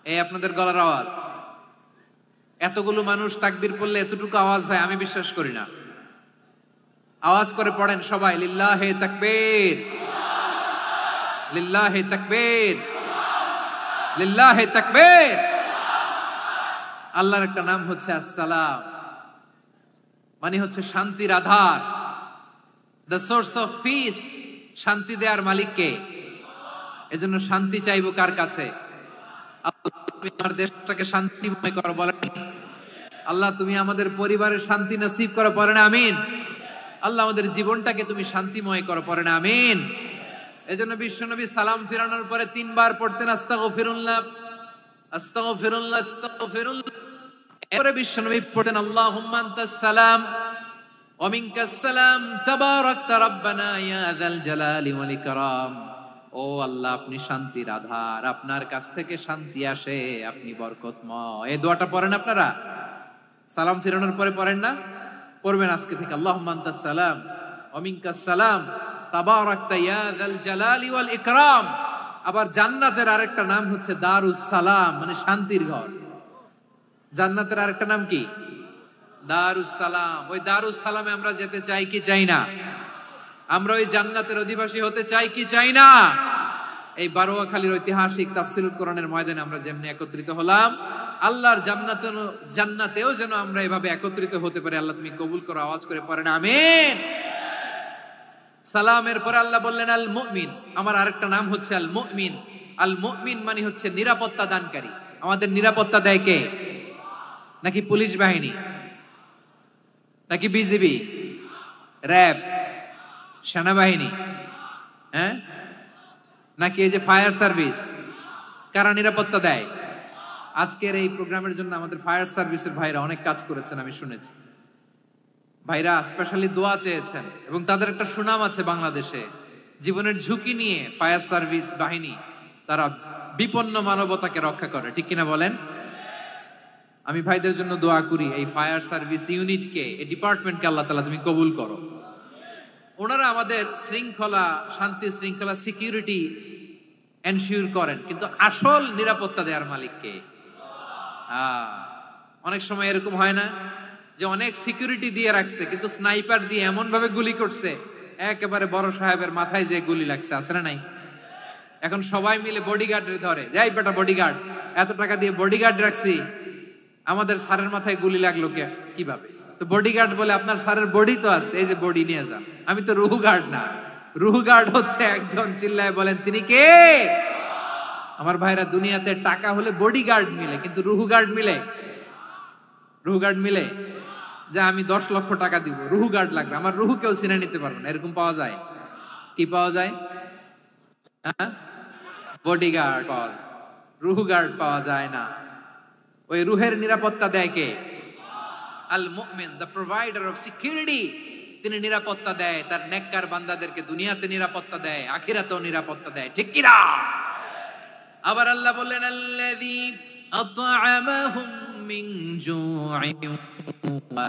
এই আপনাদের গলার আওয়াজ। এতগুলো মানুষ তাকবীর পড়লে এতটুকু আওয়াজ হয় আমি বিশ্বাস করি না। আওয়াজ করে পড়েন সবাই, লিল্লাহে তাকবীর, লিল্লাহে তাকবীর, লিল্লাহে তাকবীর। আল্লাহর একটা নাম হচ্ছে আসসালাম, মানে হচ্ছে শান্তির আধার, দ্য সোর্স অফ পিস। শান্তি দেওয়ার মালিক কে? এজন্য শান্তি চাইবো কার কাছে? তুমি আমার দেশটাকে শান্তিময় করো, বলেন আল্লাহ। তুমি আমাদের পরিবারের শান্তি নসিব করো, পড়েন আমিন। আল্লাহ আমাদের জীবনটাকে তুমি শান্তিময় করো, পড়েন আমিন। এজন্য বিশ্বনবী সালাম ফিরানোর পরে 3 বার পড়তেন আস্তাগফিরুল্লাহ, আস্তাগফিরুল্লাহ, আস্তাগফিরুল্লাহ। এরপরে বিশ্বনবী পড়তেন আল্লাহুম্মা আনতাস সালাম ওয়া মিনকাস সালাম তাবারাকতা রাব্বানা ইয়া যাল জালালি ওয়াল ইকরাম। ও আল্লাহ, আপনি শান্তির আধার, আপনার কাছ থেকে শান্তি আসে, আপনি বরকতময়। এই দোয়াটা পড়েন আপনারা? সালাম ফিরানোর পরে পড়েন না? পড়বেন আজকে থেকে। আল্লাহুম্মা আনতাস সালাম ওয়া মিনকাস সালাম তাবারাকতা ইয়া যাল জালালি ওয়াল ইকরাম। আবার জান্নাতের আরেকটা নাম হচ্ছে দারুস সালাম, মানে শান্তির ঘর। জান্নাতের আরেকটা নাম কি? দারুস সালাম। ওই দারুস সালামে আমরা যেতে চাই কি চাই না? আমরা ওই জান্নাতের অধিবাসী হতে চাই কি চাই না? এই বারোয়াখালীর ঐতিহাসিক তাফসীরুল কোরআনের ময়দানে আমরা যেমনি একত্রিত হলাম, আল্লাহর জান্নাতেও যেন আমরা এভাবে একত্রিত হতে পারি। আল্লাহ তুমি কবুল করো। আওয়াজ করে পড়েন আমিন। সালামের পরে আল্লাহ বললেন আল মুমিন। আমার আরেকটা নাম হচ্ছে আল মুমিন। আল মুমিন মানে হচ্ছে নিরাপত্তা দানকারী। আমাদের নিরাপত্তা দেয় কে? নাকি পুলিশ বাহিনী, নাকি বিজিবি, র্যাব, সেনাবাহিনী, হ্যাঁ, নাকি এই যে ফায়ার সার্ভিস? কারা নিরাপত্তা দেয়? আজকের এই প্রোগ্রামের জন্য আমাদের ফায়ার সার্ভিসের ভাইরা অনেক কাজ করেছেন, আমি শুনেছি। ভাইরা স্পেশালি দোয়া চেয়েছেন এবং তাদের একটা সুনাম আছে বাংলাদেশে। জীবনের ঝুঁকি নিয়ে ফায়ার সার্ভিস বাহিনী তারা বিপন্ন মানবতাকে রক্ষা করে, ঠিক কিনা বলেন? আমি ভাইদের জন্য দোয়া করি, এই ফায়ার সার্ভিস ইউনিটকে, এই ডিপার্টমেন্টকে আল্লাহ তাআলা তুমি কবুল করো। ওনারা আমাদের শৃঙ্খলা, শান্তি শৃঙ্খলা, সিকিউরিটি এনশিওর করেন, কিন্তু আসল নিরাপত্তা দেওয়ার মালিক কে? অনেক সময় এরকম হয় না যে অনেক সিকিউরিটি দিয়ে রাখছে, কিন্তু স্নাইপার দিয়ে এমন ভাবে গুলি করছে একেবারে বড় সাহেবের মাথায় যে গুলি লাগছে, আছে না নাই? এখন সবাই মিলে বডিগার্ডের ধরে, যাই বেটা বডিগার্ড, এত টাকা দিয়ে বডিগার্ড রাখছি, আমাদের স্যারের মাথায় গুলি লাগলো কিভাবে? তো বডিগার্ড বলে, আপনার স্যারের বডি তো আছে, এই যে বডি নিয়ে যান, আমি তো রুহু গার্ড না। রুহু গার্ড হচ্ছে একজন, চিল্লায় বলেন তিনি কে? আমার ভাইরা, দুনিয়াতে টাকা হলে বডিগার্ড মিলে, কিন্তু রুহু গার্ড মিলে? রুহু গার্ড মিলে? যে আমি 10 লক্ষ টাকা দিব, রুহু গার্ড লাগবে, আমার রুহু কেউ চিনে নিতে পারবে না, এরকম পাওয়া যায়? কি পাওয়া যায়? বডিগার্ড পাওয়া যায়, রুহু গার্ড পাওয়া যায় না। ওই রুহের নিরাপত্তা দেয় কে? আল মুমিন, দ্য প্রোভাইডার অফ সিকিউরিটি। তিনি নিরাপত্তা দেয় তার নেককার বান্দাদেরকে, দুনিয়াতে নিরাপত্তা দেয়, আখিরাতেও নিরাপত্তা দেয়, ঠিক কি না? আবার আল্লাহ বললেন, আল্লাযী আত'আমাহুম মিন জু'ইন ওয়া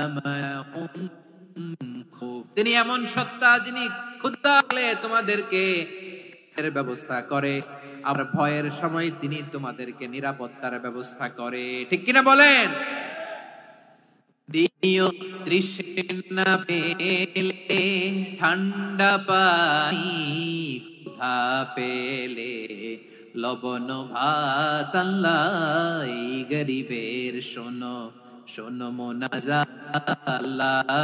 আমানাহুম মিন খাউফ। তিনি এমন সত্তা যিনি ক্ষুধা লাগলে তোমাদেরকে এর ব্যবস্থা করে, আর ভয়ের সময় তিনি তোমাদেরকে নিরাপত্তার ব্যবস্থা করে, ঠিক কিনা বলেন? দিও তৃষ্ণা পেলে ঠান্ডা পানি, ক্ষুধা পেলে লবণ ভাত, আল্লাহ এই গরিবের শোনো শোনো মোনাজাত, আল্লাহ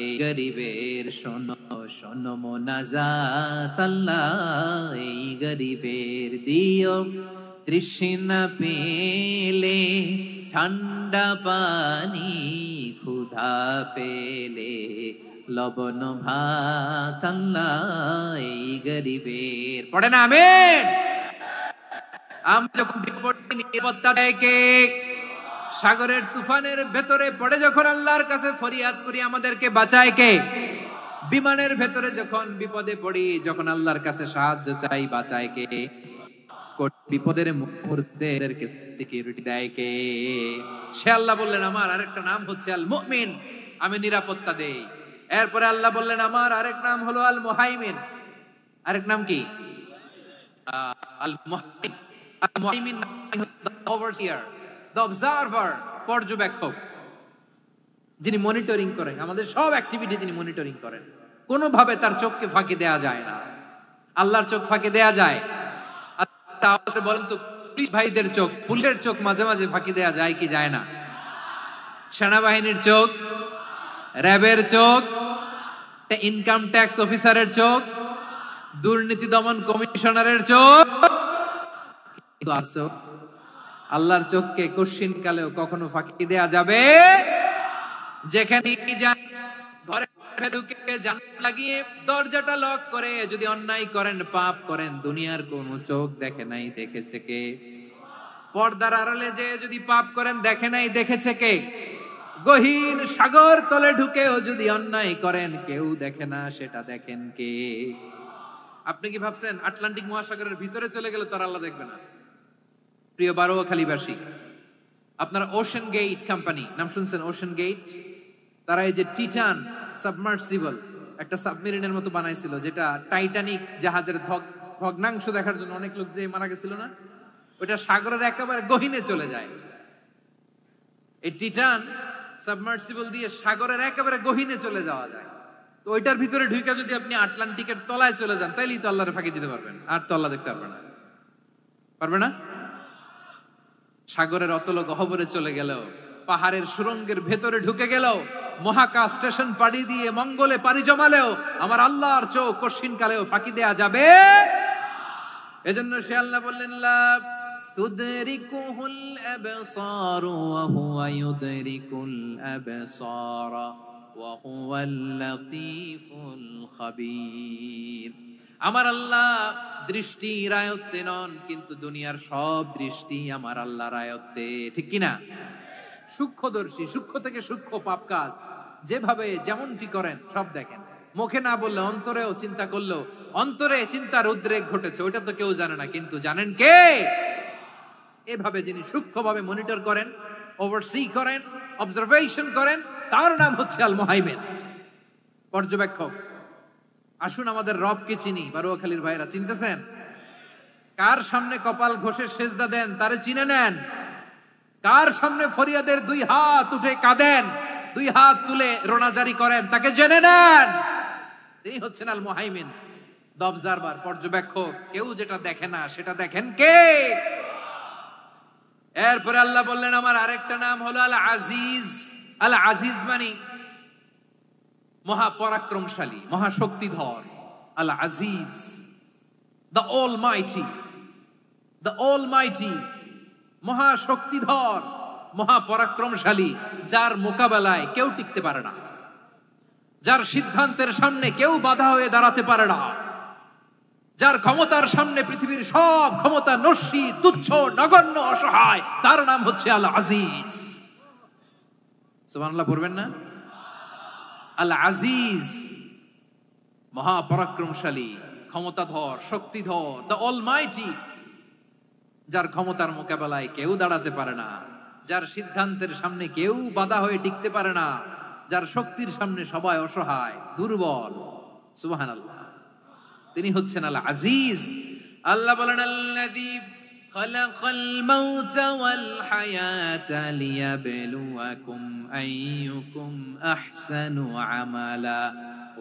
এই গরিবের শোনো শোনো মোনাজাত, আল্লাহ এই গরিবের দিও তৃষ্ণা পেলে ঠান্ডা পানি, ক্ষুধা পেলে লবণ ভাত, আল্লাহ এই গরিবের। পড়ে না আমিন? আমরা যখন বিপদে নিরাপত্তা দেয় কে? সাগরের তুফানের ভেতরে পড়ে যখন আল্লাহর কাছে ফরিয়াদ করি, আমাদেরকে বাঁচায় কে? বিমানের ভেতরে যখন বিপদে পড়ি, যখন আল্লাহর কাছে সাহায্য চাই, বাঁচায় কে? বিপদের মুহূর্তে সিকিউরিটি দেয় কে? সে আল্লাহ বললেন, আমার আরেকটা নাম হচ্ছে আল মুমিন, আমি নিরাপত্তা দেই। এরপরে আল্লাহ বললেন, আমার আরেক নাম হলো আল মুহাইমিন। আরেক নাম কি? আল মুহাইমিন। আল মুহাইমিন দ্য ওভারসিয়ার, দ্য অবজারভার, পর্যবেক্ষক, যিনি মনিটরিং করেন আমাদের সব অ্যাক্টিভিটি, তিনি মনিটরিং করেন, কোনোভাবে তার চোখকে ফাঁকি দেয়া যায় না। আল্লাহর চোখ ফাঁকি দেয়া যায়? বলেন তো, পুলিশ ভাইদের চোখ, পুলিশের চোখ মাঝে মাঝে ফাঁকি দেয়া যায় কি যায় না? সেনাবাহিনীর চোখ, র্যাবের চোখ, ইনকাম ট্যাক্স অফিসারের চোখ, দুর্নীতি দমন কমিশনারের চোখ, আল্লাহর চোখকে কশিন কালেও কখনো ফাঁকি দেয়া যাবে? যেখানে ঘরে ঢুকে জানালা লাগিয়ে দরজাটা লক করে যদি অন্যায় করেন, পাপ করেন, দুনিয়ার কোন চোখ দেখে নাই, দেখেছে কে? পর্দার আড়ালে যে যদি পাপ করেন, দেখে নাই, দেখেছে কে? গহীন সাগর তলে ঢুকেও যদি অন্যায় করেন, কেউ দেখে না, সেটা দেখেন কে? আপনি কি ভাবছেন আটলান্টিক মহাসাগরের ভিতরে চলে গেলে তার আল্লাহ দেখবে না? প্রিয় বারোয়াখালীবাসী, আপনারা ওশান গেট কোম্পানি নাম শুনছেন? ওশান গেট, তারা এই যে টিটান সাবমার্সিবল একটা সাবমেরিনের মতো বানাইছিল, যেটা টাইটানিক জাহাজের ভগ্নাংশ দেখার জন্য অনেক লোক যে মারা গেছিল না, ওটা সাগরের একেবারে গহীনে চলে যায়। এই টিটান সাবমার্সিবল দিয়ে সাগরের একেবারে গহীনে চলে যাওয়া যায়। তো ওইটার ভিতরে ঢুকে যদি আপনি আটলান্টিকের তলায় চলে যান, তাইলেই তো আল্লাহর ফাঁকি দিতে পারবেন, আর তো আল্লাহ দেখতে পারবে না। পারবে না? সাগরের অতল গহ্বরে চলে গেলেও, পাহাড়ের সুরঙ্গের ভেতরে ঢুকে গেলেও, মহাকাশ স্টেশন পাড়ি দিয়ে মঙ্গলে পাড়ি জমালেও আমার আল্লাহর চোখ কশিন কালেও ফাঁকি দেয়া যাবে? এজন্য সে আল্লাহ বললেন, লা তুদরিকুহুল আবসার ওয়া হুয়া ইউদরিকুল আবসার ওয়া হুয়াল লাতীফুল খাবীর। আমার আল্লাহ দৃষ্টির আয়ত্তে নন, কিন্তু দুনিয়ার সব দৃষ্টি আমার আল্লাহর আয়ত্তে, ঠিক কিনা? সূক্ষ্মদর্শী, সূক্ষ্ম থেকে সূক্ষ্ম পাপ কাজ যেভাবে যেমনটি করেন সব দেখেন। মুখে না বললে অন্তরেও চিন্তা করলেও অন্তরে চিন্তার উদ্রেক ঘটেছে, ওইটা তো কেউ জানে না, কিন্তু জানেন কে? এভাবে যিনি সূক্ষ্মভাবে মনিটর করেন, ওভারসি করেন, অবজারভেশন করেন, তার নাম হচ্ছে আল মুহাইমিন, পর্যবেক্ষক। আসুন আমাদের রবকে চিনি। বারোয়াখালীর ভাইরা, চিনতেছেন? কার সামনে কপাল ঘষে সেজদা দেন তারে চিনে নেন। কার সামনে ফরিয়াদের দুই হাত উঠে কাঁদেন, দুই হাত তুলে রোনাজারি করেন, তাকে জেনে নেন তিনি হচ্ছেন আল মুহাইমিন, দ্য অবজারভার, পর্যবেক্ষক। কেউ যেটা দেখে না সেটা দেখেন কে? এরপরে আল্লাহ বললেন আমার আরেকটা নাম হলো আল আজিজ। আল আজিজ মানে মহাপরাক্রমশালী, মহাশক্তিধর। আল আজিজ, দ্য অলমাইটি, দ্য অলমাইটি, মহাশক্তিধর, মহাপরাক্রমশালী, যার মোকাবেলায় কেউ টিকতে পারে না, যার সিদ্ধান্তের সামনে কেউ বাধা হয়ে দাঁড়াতে পারে না, যার ক্ষমতার সামনে পৃথিবীর সব ক্ষমতা নস্যি, তুচ্ছ, নগণ্য, অসহায়, তার নাম হচ্ছে আল আজিজ। সুবহানাল্লাহ পড়বেন না? আল আজিজ, মহাপরাক্রমশালী, ক্ষমতাধর, শক্তিধর, দ্য অলমাইটি, যার ক্ষমতার মোকাবেলায় কেউ দাঁড়াতে পারে না, যার সিদ্ধান্তের সামনে কেউ বাধা হয়ে টিকতে পারে না, যার শক্তির সামনে সবাই অসহায়, দুর্বল। সুবহানাল্লাহ, তিনি হচ্ছেন আল আজিজ। আল্লাহ বলেন আল্লাযী খালাকাল মাউতা ওয়াল হায়াতা লিয়াবলুয়াকুম আইয়ুকুম আহসানু আমালা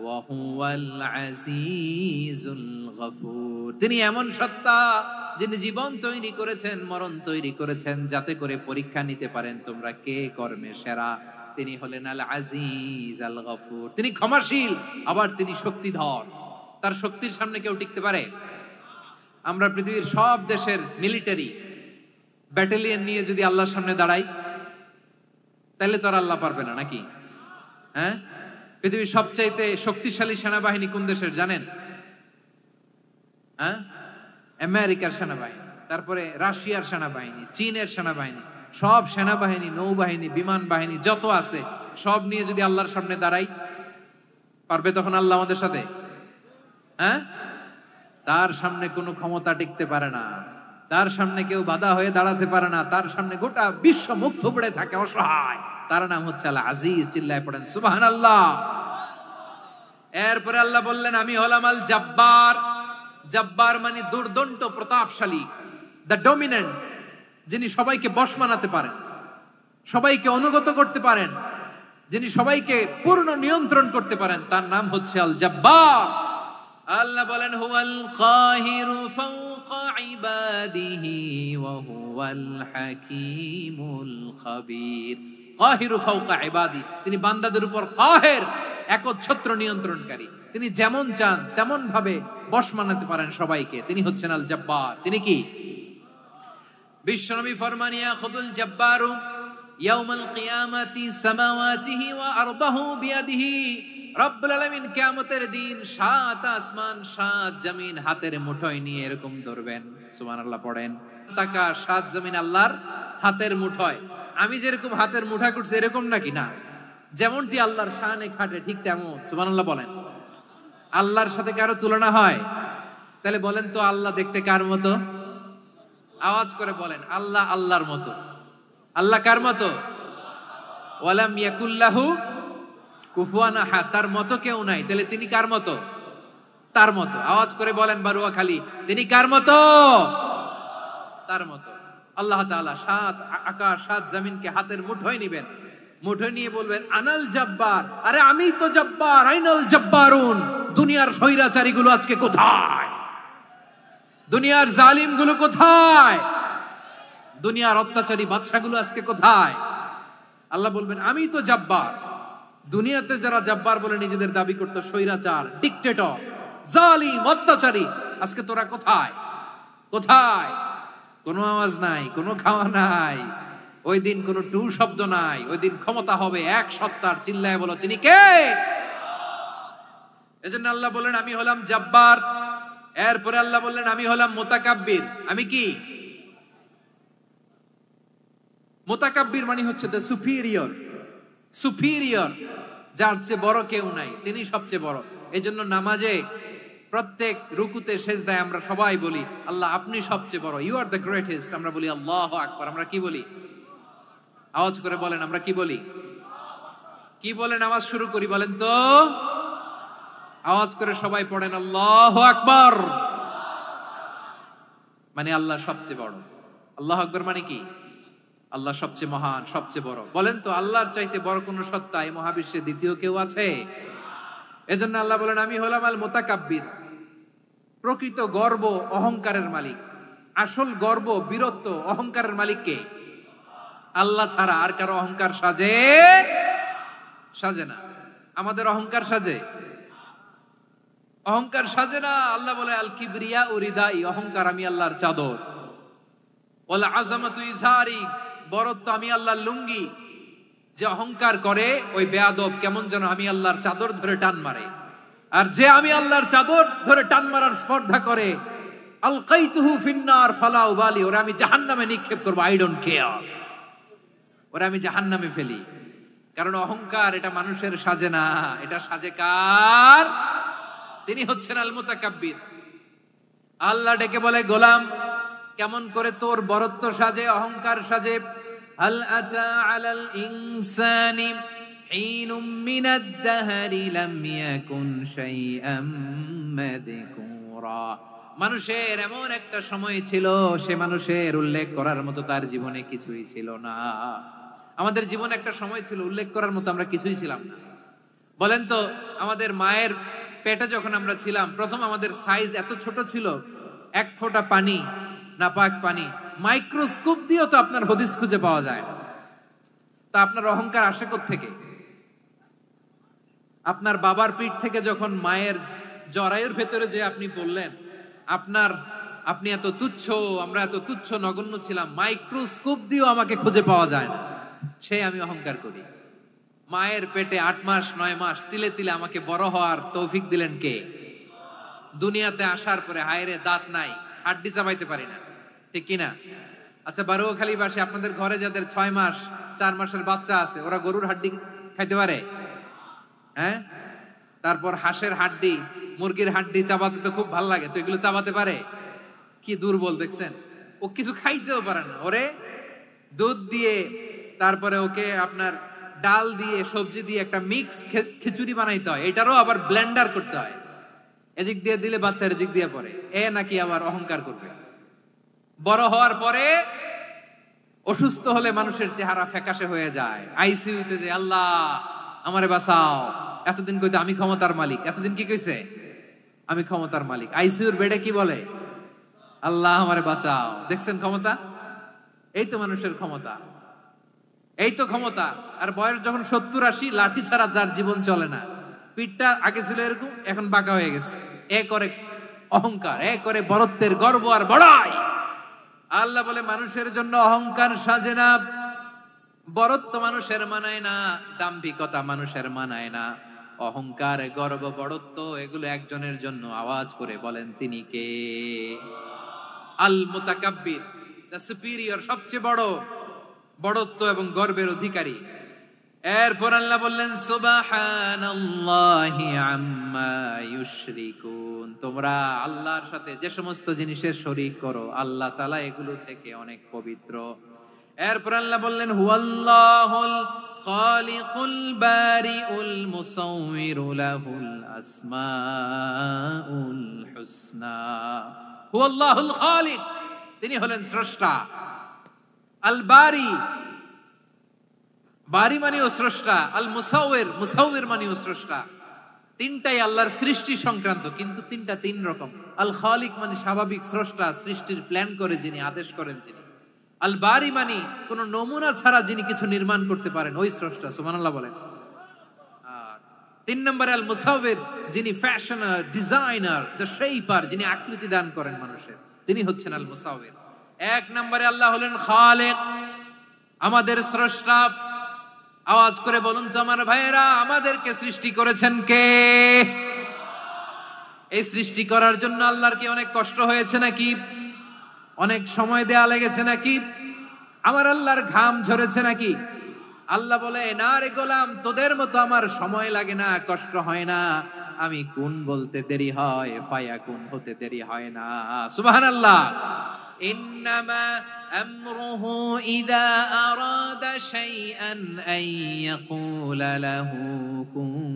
ওয়া হুয়াল আজিজুল গফুর। তিনি এমন সত্তা যিনি জীবন তৈরি করেছেন, মরণ তৈরি করেছেন, যাতে করে পরীক্ষা নিতে পারেন তোমরা কে কর্মে সেরা। তিনি হলেন আল আজিজ আল গফুর। তিনি ক্ষমাশীল, আবার তিনি শক্তিধর। তার শক্তির সামনে কেউ টিকতে পারে? আমরা পৃথিবীর সব দেশের মিলিটারি ব্যাটালিয়ন নিয়ে যদি আল্লাহর সামনে দাঁড়াই, তাহলে তো আর আল্লাহ পারবে না নাকি? হ্যাঁ, পৃথিবীর সবচাইতে শক্তিশালী সেনাবাহিনী কোন দেশের জানেন? হ্যাঁ, আমেরিকার সেনাবাহিনী, তারপরে রাশিয়ার সেনাবাহিনী, চীনের সেনাবাহিনী, সব সেনাবাহিনী, নৌবাহিনী, বিমান বাহিনী যত আছে সব নিয়ে যদি আল্লাহর সামনে দাঁড়াই, পারবে তখন আল্লাহ আমাদের সাথে? হ্যাঁ, তার সামনে কোনো ক্ষমতা টিকতে পারে না, তার সামনে কেউ বাধা হয়ে দাঁড়াতে পারে না, তার সামনে গোটা বিশ্ব মুখ থুবড়ে থাকে, অসহায়। তার নাম হচ্ছে আল আজিজ। চিল্লায় পড়েন সুবহানাল্লাহ। এরপরে আল্লাহ বললেন আমি হলাম আল জব্বার। জব্বার মানে দুর্দণ্ড, প্রতাপশালী, দ্য ডমিনেন্ট, যিনি সবাইকে বশ মানাতে পারেন, সবাইকে অনুগত করতে পারেন, যিনি সবাইকে পূর্ণ নিয়ন্ত্রণ করতে পারেন, তার নাম হচ্ছে আল জব্বার। আল্লাহ বলেন হুয়াল কাহিরু ফাওকা ইবাদিহি ওয়া হুয়াল হাকীমুল খাবীর। কাহিরু ফাওকা ইবাদি, তিনি বান্দাদের উপর কাহের, একচ্ছত্র নিয়ন্ত্রণকারী। তিনি যেমন চান তেমন ভাবে বশ মানাতে পারেন সবাইকে। তিনি হচ্ছেন আল জব্বার। তিনি কি? বিশ্বনবী ফরমান ইয়াখুদুল জব্বারু ইয়াউমাল কিয়ামাতি সামাওয়াতিহি ওয়া আরদাহু বিয়াদিহি। রব্বুল আলামিন কিয়ামতের দিন সাত আসমান সাত জমিন হাতের মুঠোয় নিয়ে এরকম ধরবেন। সুবহানাল্লাহ পড়েন। তাকা সাত জমিন আল্লাহর হাতের মুঠোয়। আমি যেরকম হাতের মুঠা করছি এরকম নাকি? না, যেমনটি আল্লাহর শানে খাটে ঠিক তেমন। সুবহানাল্লাহ বলেন। আল্লাহর সাথে কারো তুলনা হয়? তাহলে বলেন তো আল্লাহ দেখতে কার মতো? আওয়াজ করে বলেন আল্লাহ আল্লাহর মতো। আল্লাহ কার মতো? ওয়ালাম ইয়াকুল্লাহু কুফুয়ান আহাদ, তার মতো কেউ নাই। তাহলে তিনি কার মতো? তার মতো। আওয়াজ করে বলেন বারুয়াখালী, তিনি কার মতো? তার মতো। আল্লাহ তাআলা সাত আকাশ সাত জমিনকে হাতের মুঠোয় নিবেন, মুঠোয় নিয়ে বলবেন আনাল জব্বার। আরে আমি তো জব্বার, আইনাল জব্বারুন। দুনিয়ার স্বৈরাচারী গুলো আজকে কোথায়? দুনিয়ার জালিম গুলো কোথায়? দুনিয়ার অত্যাচারী বাদশা গুলো আজকে কোথায়? আল্লাহ বলবেন আমি তো জব্বার। দুনিয়াতে যারা জব্বার বলে নিজেদের দাবি করতো, স্বৈরাচার, ডিক্টেটর, জালিম, অত্যাচারী, আজকে তোরা কোথায়? কোথায়? কোনো আওয়াজ নাই, কোনো খাওয়া নাই, ওই দিন কোনো টু শব্দ নাই। ওই দিন ক্ষমতা হবে এক সত্তার। চিল্লায় বলো তিনি কে? এজন্য আল্লাহ বললেন আমি হলাম জব্বার। এরপরে আল্লাহ বললেন আমি হলাম মুতাকাব্বির। আমি কি? মুতাকাব্বির মানে হচ্ছে দ্য সুপিরিয়র। সুপিরিয়র, যার চেয়ে বড় কেউ নাই, তিনি সবচেয়ে বড়। এজন্য নামাজে প্রত্যেক রুকুতে সেজদায় আমরা সবাই বলি আল্লাহ আপনি সবচেয়ে বড়, ইউ আর দ্য গ্রেটেস্ট। আমরা বলি আল্লাহু আকবার। আমরা কি বলি? আওয়াজ করে বলেন আমরা কি বলি? কি বলে নামাজ শুরু করি বলেন তো? আওয়াজ করে সবাই পড়েন আল্লাহু আকবার। মানে আল্লাহ সবচেয়ে বড়। আল্লাহু আকবার মানে কি? আল্লাহ সবচেয়ে মহান, সবচেয়ে বড়। বলেন তো আল্লাহর চাইতে বড় কোন সত্তা এই মহাবিশ্বে দ্বিতীয় কেউ আছে? এজন্য আল্লাহ বলেন আমি হলাম আল মুতাকাব্বির, প্রকৃত গর্ব অহংকারের মালিক। আসল গর্ব, বীরত্ব, অহংকারের মালিক কে? আল্লাহ ছাড়া আর কারো অহংকার সাজে না। আমাদের অহংকার সাজে? অহংকার সাজে না। আল্লাহ বলে আল কিবরিয়া ও রিদাই, অহংকার আমি আল্লাহর চাদর। ওয়াল আযামাতু ইজারি, বড়ত্ব আমি আল্লাহর লুঙ্গি। যে অহংকার করে ওই বেয়াদব কেমন যেন আমি আল্লাহর চাদর ধরে টান মারে, আর যে আমি আল্লাহর চাদর ধরে টান মারার স্পর্ধা করে আলকাইতুহু ফিন্নার ফালা উবালি, ওরা আমি জাহান্নামে নিক্ষেপ করব, আই ডোন্ট কেয়ার, ওরা আমি জাহান্নামে ফেলি। কারণ অহংকার এটা মানুষের সাজে না, এটা সাজে কার? তিনি হচ্ছেন আল মুতাকাব্বির। আল্লাহ ডেকে বলে গোলাম কেমন করে তোর বরত্ব সাজে, অহংকার সাজে? হাল আতা আলাল ইনসানি হিনুম মিনাদ দাহরি লাম ইয়াকুন শাইআম মাযকুরা। মানুষের এমন একটা সময় ছিল, সে মানুষের উল্লেখ করার মতো তার জীবনে কিছুই ছিল না। আমাদের জীবনে একটা সময় ছিল উল্লেখ করার মতো আমরা কিছুই ছিলাম না। বলেন তো আমাদের মায়ের পেটে যখন আমরা ছিলাম, প্রথম আমাদের সাইজ এত ছোট ছিল, এক ফোঁটা পানি, নাপাক পানি, মাইক্রোস্কোপ দিয়েও তো আপনার হদিস খুঁজে পাওয়া যায় না। তা আপনার অহংকার আসে কোত্থেকে? আপনার বাবার পিঠ থেকে যখন মায়ের জরায়ুর ভেতরে যে আপনি বললেন আপনি এত তুচ্ছ, আমরা এত তুচ্ছ নগণ্য ছিলাম, মাইক্রোস্কোপ দিয়েও আমাকে খুঁজে পাওয়া যায় না, সেই আমি অহংকার করি। মায়ের পেটে 8 মাস 9 মাস তিলে তিলে আমাকে বড় হওয়ার তৌফিক দিলেন কে? দুনিয়াতে আসার পরে হায়রে দাঁত নাই, হাড্ডি চাবাইতে পারি না, ঠিক কিনা? আচ্ছা বারুখালীবাসী, আপনাদের ঘরে যাদের 6 মাস 4 মাসের বাচ্চা আছে, ওরা গরুর হাড্ডি খাইতে পারে? হ্যাঁ। তারপর হাঁসের হাড্ডি, মুরগির হাড্ডি চাবাতে তো খুব ভালো লাগে, তো এগুলো চাবাতে পারে? কি দুর্বল দেখছেন, ও কিছু খাইতেও পারে না। ওরে দুধ দিয়ে, তারপরে ওকে আপনার ডাল দিয়ে, সবজি দিয়ে একটা মিক্স খিচুড়ি বানাইতে হয়, এটারও আবার ব্লেন্ডার করতে হয়। এদিক দিয়ে দিলে বাচ্চার এদিক দিয়ে পড়ে, এ নাকি আবার অহংকার করবে। বড় হওয়ার পরে অসুস্থ হলে মানুষের চেহারা ফ্যাকাশে হয়ে যায়, আইসিইউতে যে আল্লাহ আমারে বাঁচাও। এতদিন কইতে আমি ক্ষমতার মালিক, এতদিন কি কইছে? আমি ক্ষমতার মালিক। আইসিইউর বেডে কি বলে? আল্লাহ আমারে বাঁচাও। দেখছেন ক্ষমতা? এই তো মানুষের ক্ষমতা, এই তো ক্ষমতা। আর বয়স যখন 70-80, লাঠি ছাড়া যার জীবন চলে না। পিঠটা আগে ছিল এরকম, এখন বাঁকা হয়ে গেছে। এ করে অহংকার, এ করে বড়ত্বের গর্ব আর বড়াই। আল্লাহ বলে মানুষের জন্য অহংকার সাজে না, বড়ত্ব মানুষের মানায় না, দাম্ভিকতা মানুষের মানায় না। অহংকার, গর্ব, বড়ত্ব এগুলো একজনের জন্য। আওয়াজ করে বলেন তিনি কে? আল মুতাকাব্বির, দ্য সুপিরিয়র, সবচেয়ে বড়, বড়ত্ব এবং গর্বের অধিকারী। এরপর আল্লাহ বললেন সুবহানাল্লাহি আম্মা ইউশরিকুন, তোমরা আল্লাহর সাথে যে সমস্ত জিনিসের শরীক করো, আল্লাহ তাআলা এগুলো থেকে অনেক পবিত্র। এরপর আল্লাহ বললেন হুয়াল্লাহুল খালিকুল বারিউল মুসাউবিরু লাহুল আসমাউল হুসনা। হুয়াল্লাহুল খালিক, তিনি হলেন স্রষ্টা। আল বারি, বারি মানেও স্রষ্টা। আল মুসাউবির, মুসাউবির মানেও স্রষ্টা। তিনটাই আল্লাহর সৃষ্টি সংক্রান্ত, কিন্তু তিনটা তিন রকম। আল খালিক মানে স্বাভাবিক স্রষ্টা, সৃষ্টির প্ল্যান করে যিনি, আদেশ করেন যিনি। আল বারি মানে কোন নমুনা ছাড়া যিনি কিছু নির্মাণ করতে পারেন, ওই স্রষ্টা। সুবহানাল্লাহ বলেন। আর 3 নম্বরে আল মুসাউবির, যিনি ফ্যাশনার, ডিজাইনার, দ্য শেপার, যিনি আকৃতি দান করেন মানুষের, তিনি হচ্ছেন আল মুসাউবির। 1 নম্বরে আল্লাহ হলেন খালিক, আমাদের স্রষ্টা। আওয়াজ করে বলুন তো আমার ভাইয়েরা, আমাদেরকে সৃষ্টি করেছেন কে? এই সৃষ্টি করার জন্য আল্লাহর কি অনেক কষ্ট হয়েছে নাকি? অনেক সময় দেয়া লেগেছে নাকি? আমার আল্লাহর ঘাম ঝরেছে নাকি? আল্লাহ বলে না রে গোলাম, তোদের মতো আমার সময় লাগে না, কষ্ট হয় না। আমি কোন বলতে দেরি হয়, ফায়াকুন হতে দেরি হয় না। সুবহানাল্লাহ। ইন্নামা আমরুহু ইযা আরাদা শাইআন আন ইয়াকুলা লাহু কুন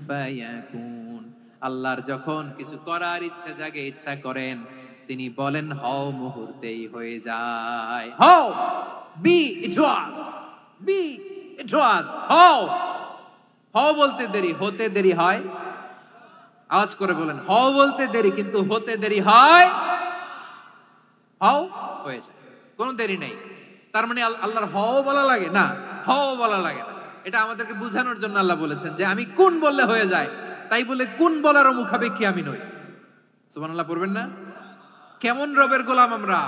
ফায়াকুন। আল্লাহর যখন কিছু করার ইচ্ছা জাগে, ইচ্ছা করেন, তিনি বলেন হও, মুহূর্তেই হয়ে যায়। হও, বি ইট ওয়াজ, বি ইট ওয়াজ। হও, হও বলতে দেরি, হতে দেরি হয়। আওয়াজ করে বলেন, হও বলতে দেরি কিন্তু হতে দেরি হয়। হও হয়ে যায়, কোনো দেরি নেই। তার মানে আল্লাহর হও বলা লাগে না, হও বলা লাগে না। এটা আমাদেরকে বোঝানোর জন্য আল্লাহ বলেছেন যে আমি কোন বললে হয়ে যায়, তাই বলে কোন বলারও মুখাপেক্ষী আমি নই। সুবহানাল্লাহ পড়বেন না? কেমন রবের গোলাম আমরা।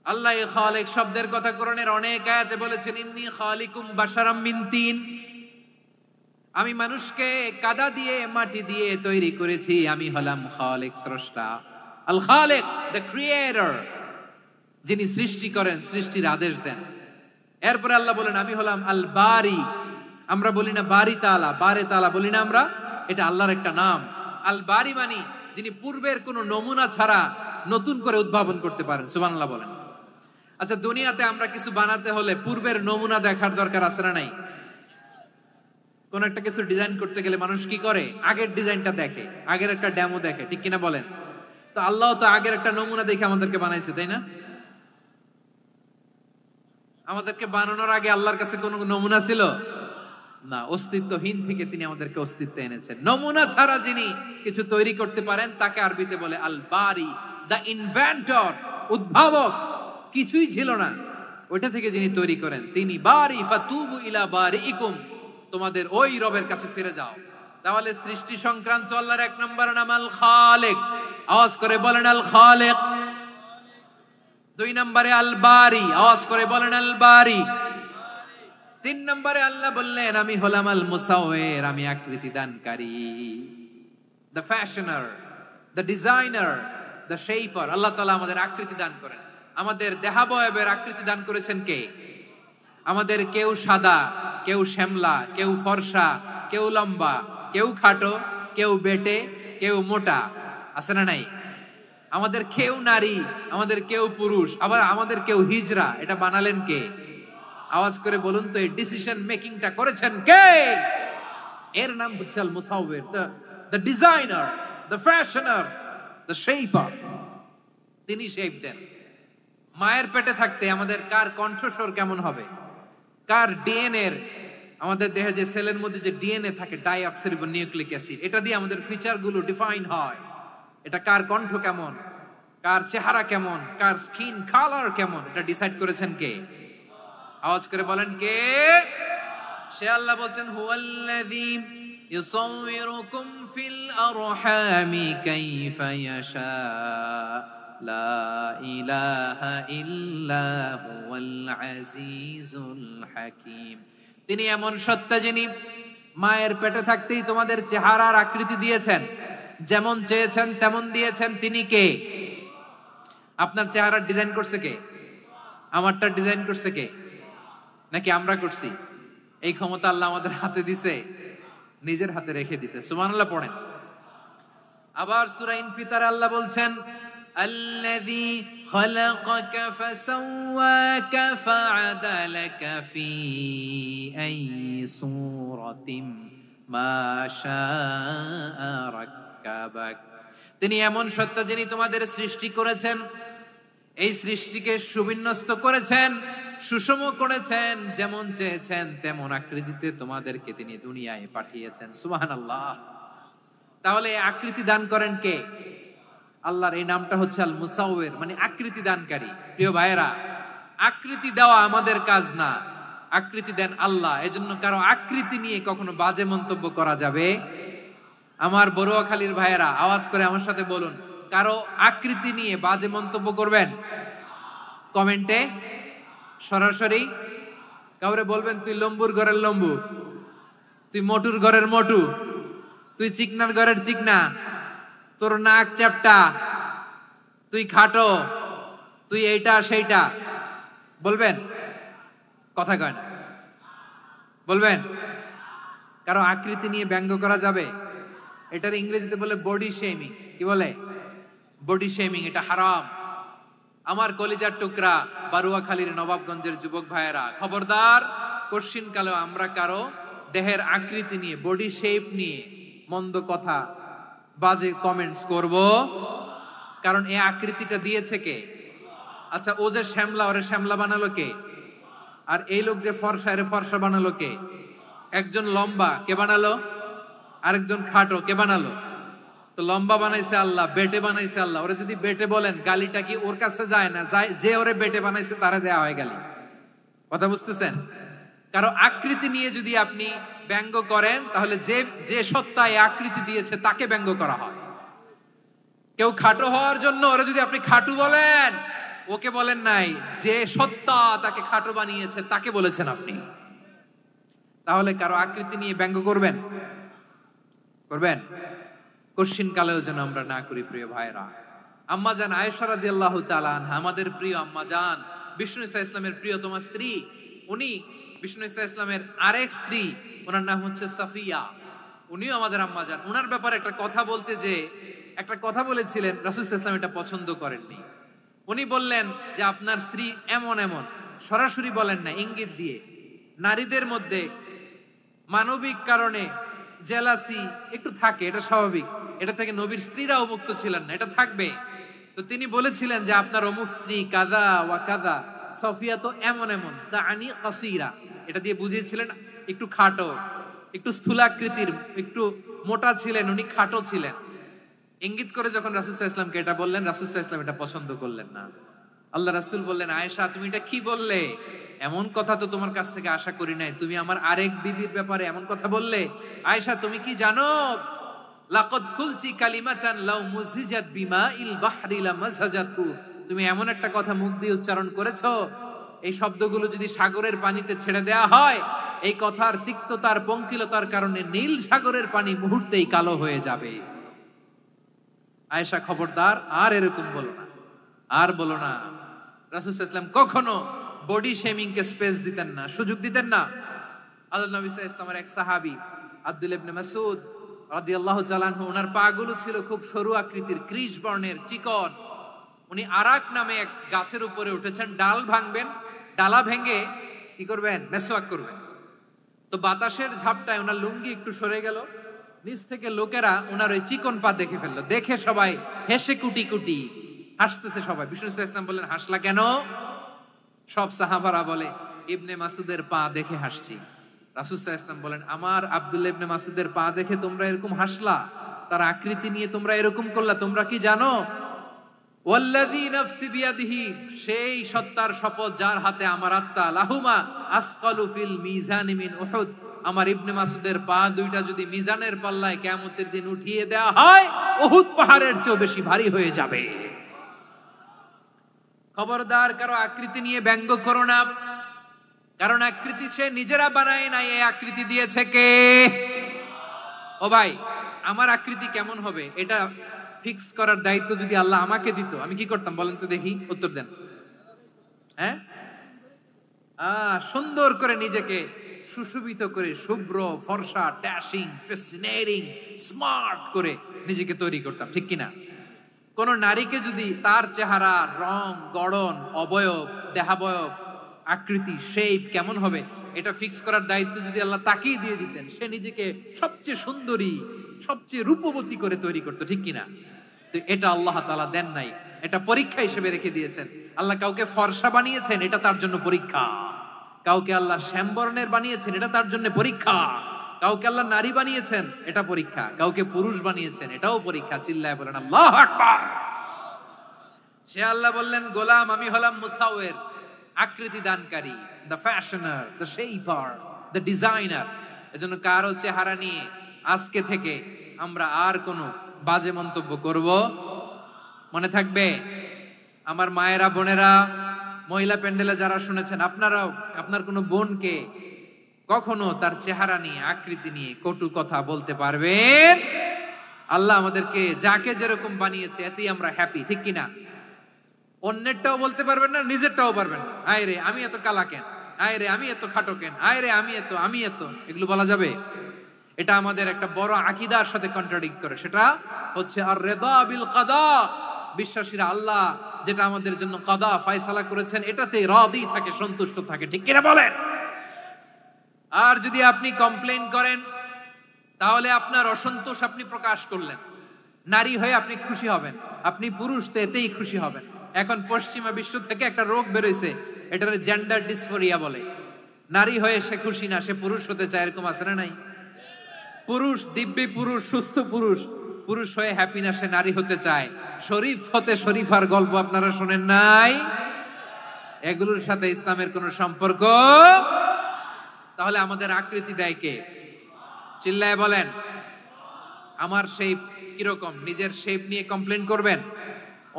আল্লাহ খালিক শব্দের কথা কোরআনের অনেক আয়াতে বলেছেন, ইন্নী খালিকুম বাশারাম মিন তিন, আমি মানুষকে কাদা দিয়ে মাটি দিয়ে তৈরি করেছি, আমি হলাম খালিক, স্রষ্টা। আল খালিক, দ্য ক্রিয়েটর, যিনি সৃষ্টি করেন, সৃষ্টির আদেশ দেন। এরপরে আল্লাহ বলেন আমি হলাম আল বারি। আমরা বলি না বারি তাআলা, বারে তাআলা বলি না আমরা, এটা আল্লাহর একটা নাম। আল বারি মানে যিনি পূর্বের কোন নমুনা ছাড়া নতুন করে উদ্ভাবন করতে পারেন। সুবহানাল্লাহ বলেন। আচ্ছা, দুনিয়াতে আমরা কিছু বানাতে হলে পূর্বের নমুনা দেখার দরকার আছে না নাই? কোন একটা কিছু ডিজাইন করতে গেলে মানুষ কি করে? আগের ডিজাইনটা দেখে, আগের একটা ডেমো দেখে, ঠিক কিনা বলেন? তো আল্লাহ তো আগের একটা নমুনা দেখে আমাদেরকে বানাইছে, তাই না? আমাদেরকে বানানোর আগে আল্লাহর কাছে কোনো নমুনা ছিল না, অস্তিত্বহীন থেকে তিনি আমাদেরকে অস্তিত্বে এনেছেন। নমুনা ছাড়া যিনি কিছু তৈরি করতে পারেন তাকে আরবিতে বলে আল বারি, দ্য ইনভেন্টর, উদ্ভাবক। কিছুই ছিল না, ওইটা থেকে যিনি তৈরি করেন তিনি বারি। ফাতুবু ইলা বারিইকুম, তোমাদের ওই রবের কাছে ফিরে যাও। তাহলে সৃষ্টি সংক্রান্ত আল্লাহর এক নম্বর নাম আল খালিক। আওয়াজ করে বলেন আল খালিক। দুই নম্বরে আল বারি, আওয়াজ করে বলেন আল বারি। তিন নম্বরে আল্লাহ বললেন আমি হলাম আল মুসাওয়ির, আমি আকৃতি দানকারী, the fashioner, the designer, the shaper. আল্লাহ তাআলা আমাদের আকৃতি দান করেন। আমাদের দেহাবয়বের আকৃতি দান করেছেন কে? আমাদের কেউ সাদা, কেউ শ্যামলা, কেউ ফর্সা, কেউ লম্বা, কেউ খাটো, কেউ বেটে, কেউ মোটা, আছে না নাই? আমাদের কেউ নারী, আমাদের কেউ পুরুষ, আবার আমাদের কেউ হিজড়া। এটা বানালেন কে? আওয়াজ করে বলুন তো, এই ডিসিশন মেকিংটা করেছেন কে? এর নাম হচ্ছে আল মুসাওয়ির, the designer, the fashioner, the shaper. তিনি শেপ দেন। মায়ের পেটে থাকতে আমাদের কার কণ্ঠস্বর কেমন হবে, কার ডিএনএ, আমাদের দেহে যে সেলের মধ্যে যে ডিএনএ থাকে, ডাইঅক্সিরিবো নিউক্লিক অ্যাসিড, এটা দিয়ে আমাদের ফিচার গুলো ডিফাইন হয়। এটা কার কণ্ঠ কেমন, কার চেহারা কেমন, কার স্কিন কালার কেমন, এটা ডিসাইড করেছেন কে? আওয়াজ করে বলেন কে? সে আল্লাহ বলছেন হুয়াল্লাযী ইউসাউয়িরুকুম ফিল আরহামি কাইফা ইয়াশা লা ইলাহা ইল্লা হুয়াল আজিজুল হাকীম। তিনি এমন সত্তা যিনি মায়ের পেটে থাকতেই তোমাদের চেহারার আকৃতি দিয়েছেন, যেমন চেয়েছেন তেমন দিয়েছেন। তিনি কে? আপনার চেহারার ডিজাইন করছে কে? আমারটা ডিজাইন করছে কে? নাকি আমরা করছি? এই ক্ষমতা আল্লাহ আমাদের হাতে দিছে, নিজের হাতে রেখে দিছে। সুবহানাল্লাহ পড়েন। আবার সূরা ইনফিতারে আল্লাহ বলছেন আল্লাযী খালাকাকা ফাসাওয়াকা ফাআদালাকা ফি আইয়ি সূরাতিন মা শাআ রাক্কাবাক। তিনি এমন সত্তা যিনি তোমাদের সৃষ্টি করেছেন, এই সৃষ্টিকে সুবিন্যস্ত করেছেন, সুষম করেছেন, যেমন চেয়েছেন তেমন আকৃতিতে তোমাদেরকে তিনি দুনিয়ায় পাঠিয়েছেন। সুবহানাল্লাহ। তাহলে আকৃতি দান করেন কে? আল্লাহর এই নামটা হচ্ছে আল মুসাওয়ির, মানে আকৃতি দানকারী। প্রিয় ভাইয়েরা, আকৃতি দেওয়া আমাদের কাজ না, আকৃতি দেন আল্লাহ। এজন্য কারো আকৃতি নিয়ে কখনো বাজে মন্তব্য করা যাবে? আমার বড়ুয়াখালীর ভাইয়েরা আওয়াজ করে আমার সাথে বলুন, কারো আকৃতি নিয়ে বাজে মন্তব্য করবেন? কমেন্টে সরাসরি কাউরে বলবেন তুই লম্বুর ঘরের লম্বু, তুই মোটুর ঘরের মোটু, তুই চিকনার ঘরের চিকনা, তোর নাক চ্যাপটা, তুই খাটো, তুই এইটা সেইটা বলবেন? কথা কয় না, বলবেন? কারো আকৃতি নিয়ে ব্যঙ্গ করা যাবে? এটার ইংরেজিতে বলে বডি শেমিং। কি বলে? Body shaming. এটা হারাম। আমার কলিজার টুকরা বারুয়াখালীর নবাবগঞ্জের যুবক ভাইয়েরা, খবরদার, কোশ্চিন কালেও আমরা কারো দেহের আকৃতি নিয়ে, বডি শেপ নিয়ে মন্দ কথা, বাজে কমেন্টস করব। কারণ এই আকৃতিটা দিয়েছে কে? আচ্ছা, ও যে শ্যামলা, ওরে শ্যামলা বানালো কে? আর এই লোক যে ফর্সা, এর ফর্সা বানালো কে? একজন লম্বা, কে বানালো? আরেকজন খাটো, কে বানালো? তো লম্বা বানাইছে আল্লাহ, বেটে বানাইছে আল্লাহ। ওরা যদি বেটে বলেন, গালিটা কি ওর কাছে যায় না? যায়, যে ওরে বেটে বানাইছে তারা দেয়া হয় গালি। কথা বুঝতেছেন? কারো আকৃতি নিয়ে যদি আপনি ব্যঙ্গ করেন, তাহলে যে যে সত্তা এই আকৃতি দিয়েছে তাকে ব্যঙ্গ করা হয়। কেউ খাটো হওয়ার জন্য ওরা যদি আপনি খাটু বলেন, ওকে বলেন নাই, যে সত্তা তাকে খাটো বানিয়েছে তাকে বলেছেন আপনি। তাহলে কারো আকৃতি নিয়ে ব্যঙ্গ করবেন? করবেন? কশিন কালেও যেন আমরা না করি প্রিয় ভাইরা। আম্মা জান আয়েশা রাদিয়াল্লাহু তাআলা আনহা, আমাদের প্রিয় আম্মা জান, বিষ্ণু ইসা ইসলামের প্রিয়তমা স্ত্রী। উনি বিষ্ণু ইসা ইসলামের আরেক স্ত্রী, ওনার নাম হচ্ছে সাফিয়া। উনিও আমাদের আম্মা জান। ওনার ব্যাপারে একটা কথা বলতে যে একটা কথা বলেছিলেন, রাসূল সাল্লাল্লাহু আলাইহি ওয়াসাল্লাম এটা পছন্দ করেননি। উনি বললেন যে আপনার স্ত্রী এমন এমন, সরাসরি বলেন না, ইঙ্গিত দিয়ে। নারীদের মধ্যে মানবিক কারণে জেলাসি একটু থাকে, এটা স্বাভাবিক। এটা থেকে নবীর স্ত্রীরাও মুক্ত ছিলেন না, এটা থাকবে। তো তিনি বলেছিলেন যে আপনার অমুক স্ত্রী কাদা ওয়া কাদা, সফিয়া তো এমন এমন, তা আনি কাসীরা, এটা দিয়ে বুঝিয়েছিলেন একটু খাটো, একটু স্থূলাকৃতির, একটু মোটা ছিলেন, উনি খাটো ছিলেন। ইঙ্গিত করে যখন রাসূল সাল্লাল্লাহু আলাইহি ওয়াসাল্লামকে এটা বললেন, রাসূল সাল্লাল্লাহু আলাইহি ওয়াসাল্লাম এটা পছন্দ করলেন না। আল্লাহ রাসূল বললেন, আয়েশা তুমি এটা কি বললে? এমন কথা তো তোমার কাছ থেকে আশা করি নাই। তুমি আমার আরেক বিবির ব্যাপারে এমন কথা বললে। আয়েশা তুমি কি জানো, লাকাদ কুলতি কালিমাতান লাউ মুজিজাত বিমাইল বাহরি লামাজাজাতু, তুমি এমন একটা কথা মুখ দিয়ে উচ্চারণ করেছো, এই শব্দগুলো যদি সাগরের পানিতে ছেড়ে দেয়া হয়, এই কথার তিক্ততার পঙ্কিলতার কারণে নীল সাগরের পানি মুহূর্তেই কালো হয়ে যাবে। আয়েশা খবরদার, আর এরকম বলো না, আর বলো না। রাসূল সাল্লাল্লাহু আলাইহি ওয়াসাল্লাম কখনো বডি শেমিং কে স্পেস দিতেন না, সুযোগ দিতেন না। আল্লাহ নবী সাল্লাল্লাহু আলাইহি ওয়াসাল্লামের এক সাহাবী আব্দুল্লাহ ইবনে মাসউদ রাদিয়াল্লাহু তাআলা আনহু, ওনার পাগুলো ছিল খুব সরু আকৃতির, কৃশ বর্ণের, চিকন। উনি আরাক নামে এক গাছের উপরে উঠেছেন, ডাল ভাঙবেন, ডালা ভেঙে কি করবেন? মেসওয়াক করবেন। তো বাতাসের ঝাপটায় ওনার লুঙ্গি একটু সরে গেল, নিচ থেকে লোকেরা ওনার ওই চিকন পা দেখে ফেললো। দেখে সবাই হেসে কুটি কুটি হাসতেছে সবাই। বিষ্ণু সাল্লাল্লাহু আলাইহি ওয়াসাল্লাম বললেন, হাসলা কেন? সব সাহাবারা বলে, ইবনে মাসুদের পা দেখে হাসছি। রাসূল সাল্লাল্লাহু আলাইহি ওয়াসাল্লাম বলেন, আমার আব্দুল্লাহ ইবনে মাসুদের পা দেখে তোমরা এরকম হাসলা, তার আকৃতি নিয়ে তোমরা এরকম করলা, তোমরা কি জানো? ওয়াল্লাযী নাফসি বিয়াদিহি, সেই সত্তার শপথ যার হাতে আমার আত্মা, লাহুমা আসকালু ফিল মিজানি মিন উহুদ, আমার ইবনে মাসুদের পা দুইটা যদি মিজানের পাল্লায় কিয়ামতের দিন উঠিয়ে দেওয়া হয়, উহুদ পাহাড়ের চেয়ে বেশি ভারী হয়ে যাবে। খবরদার কারো আকৃতি নিয়ে ব্যঙ্গ করো না, কারণ আকৃতি সে নিজেরা বানায় নাই, এই আকৃতি দিয়েছে কে? ও ভাই, আমার আকৃতি কেমন হবে এটা ফিক্স করার দায়িত্ব যদি আল্লাহ আমাকে দিত, আমি কি করতাম বলেন তো দেখি, উত্তর দেন। হ্যাঁ, সুন্দর করে নিজেকে সুশোভিত করে, শুভ্র ফর্সা, ড্যাশিং, ফ্যাসিনেটিং, স্মার্ট করে নিজেকে তৈরি করতাম, ঠিক কিনা? কোন নারীকে যদি তার চেহারা, রং, গড়ন, অবয়ব, দেহাবয়ব, আকৃতি, শেপ কেমন হবে এটা ফিক্স করার দায়িত্ব যদি আল্লাহ তাকেই দিয়ে দিতেন, সে নিজেকে সবচেয়ে সুন্দরী, সবচেয়ে রূপবতী করে তৈরি করতো, ঠিক কিনা? তো এটা আল্লাহ তাআলা দেন নাই, এটা পরীক্ষা হিসেবে রেখে দিয়েছেন। আল্লাহ কাউকে ফর্সা বানিয়েছেন, এটা তার জন্য পরীক্ষা। কাউকে আল্লাহ শ্যামবর্ণের বানিয়েছেন, এটা তার জন্য পরীক্ষা। কাউকে আল্লাহ নারী বানিয়েছেন, এটা পরীক্ষা। কাউকে পুরুষ বানিয়েছেন, এটাও পরীক্ষা। চিল্লায় বলেন আল্লাহু আকবার। সে আল্লাহ বললেন, গোলাম আমি হলাম মুসাওয়ির, আকৃতি দানকারী, the fashioner, the shaper, the designer. এজন্য কারো চেহারা নিয়ে আজকে থেকে আমরা আর কোনো বাজে মন্তব্য করব মনে থাকবে। আমার মায়েরা, বোনেরা, মহিলা প্যান্ডেলে যারা শুনেছেন, আপনারাও আপনার কোনো বোনকে কখনো তার চেহারা নিয়ে, আকৃতি নিয়ে কটু কথা বলতে পারবেন? আল্লাহ আমাদেরকে যাকে যেরকম বানিয়েছে এতেই আমরা হ্যাপি, ঠিক কিনা? অন্যেরটাও বলতে পারবেন না, নিজেরটাও পারবেন না। আয় রে আমি এত কালা কেন, আয় রে আমি এত খাটো কেন, আয় রে আমি এত, এগুলো বলা যাবে? এটা আমাদের একটা বড় আকীদার সাথে কন্ট্রাডিক্ট করে। সেটা হচ্ছে আর রিদা বিল কাদা, বিশ্বাসীরা আল্লাহ যেটা আমাদের জন্য কাদা ফয়সালা করেছেন এটাতে রাদি থাকে, সন্তুষ্ট থাকে, ঠিক কিনা বলেন? আর যদি আপনি কমপ্লেইন করেন তাহলে আপনার অসন্তোষ আপনি প্রকাশ করলেন। নারী হয়ে আপনি খুশি হবেন, আপনি পুরুষ তো এতেই খুশি হবেন। এখন পশ্চিমা বিশ্ব থেকে একটা রোগ বেরোইছে, এটারে জেন্ডার ডিসফোরিয়া বলে। নারী হয়ে সে খুশি না, সে পুরুষ হতে চায়, এরকম আছে না নাই? পুরুষ, দিব্যি পুরুষ, সুস্থ পুরুষ, পুরুষ হয়ে হ্যাপি না, সে নারী হতে চায়। শরীফ হতে শরীফার গল্প আপনারা শোনেন নাই? এগুলোর সাথে ইসলামের কোন সম্পর্ক? তাহলে আমাদের আকৃতি দেয় কে? চিল্লায় বলেন। আমার শেপ কিরকম, নিজের শেপ নিয়ে কমপ্লেন করবেন?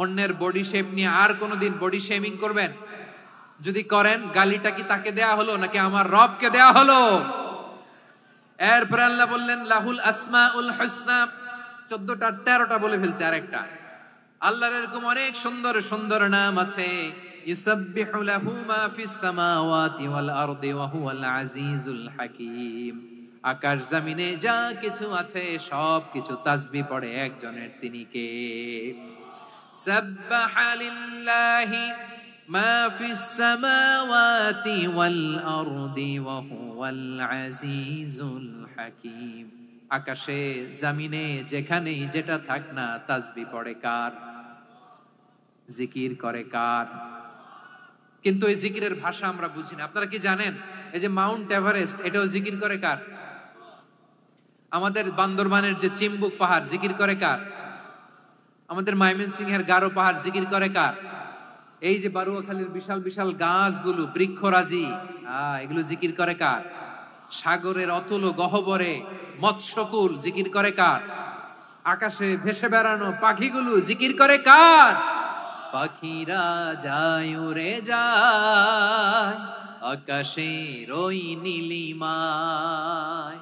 অন্যের বডি শেপ নিয়ে আর কোনোদিন বডি শেমিং করবেন? যদি করেন, গালিটা কি তাকে দেয়া হলো নাকি আমার রবকে দেয়া হলো? এরপর আল্লাহ বললেন লাহুল আসমাউল হুসনা, 14টা 13টা বলে ফেলছে আরেকটা। আল্লাহর এরকম অনেক সুন্দর সুন্দর নাম আছে। ইউসাব্বিহু লাহু মা ফিস সামাওয়াতি ওয়াল আরদি ওয়া হুয়াল আজিজুল হাকীম। আকাশ জমিনে যা কিছু আছে সব কিছু তাসবিহ পড়ে একজনের, তিনি কে? সাব্বাহা লিল্লাহি মা ফিস সামাওয়াতি ওয়াল আরদি ওয়া হুয়াল আজিজুল হাকীম। আকাশে জমিনে যেখানেই যেটা থাক না, তাসবিহ পড়ে কার? জিকির করে কার? কিন্তু এই জিকিরের ভাষা আমরা বুঝি না। আপনারা কি জানেন এই যে মাউন্ট এভারেস্ট, এটাও জিকির করে কার? আমাদের বান্দরবানের যে চিম্বুক পাহাড়, জিকির করে কার? আমাদের ময়মনসিংহের গারো পাহাড়, জিকির করে কার? এই যে বারুয়াখালীর বিশাল বিশাল গাছগুলো, বৃক্ষরাজি, এগুলো জিকির করে কার? সাগরের অতল গহ্বরে মৎস্যকুল, জিকির করে কার? আকাশে ভেসে বেড়ানো পাখিগুলো, জিকির করে কার? পাখিরা যায় উড়ে যায় আকাশের ওই নীলিমায়,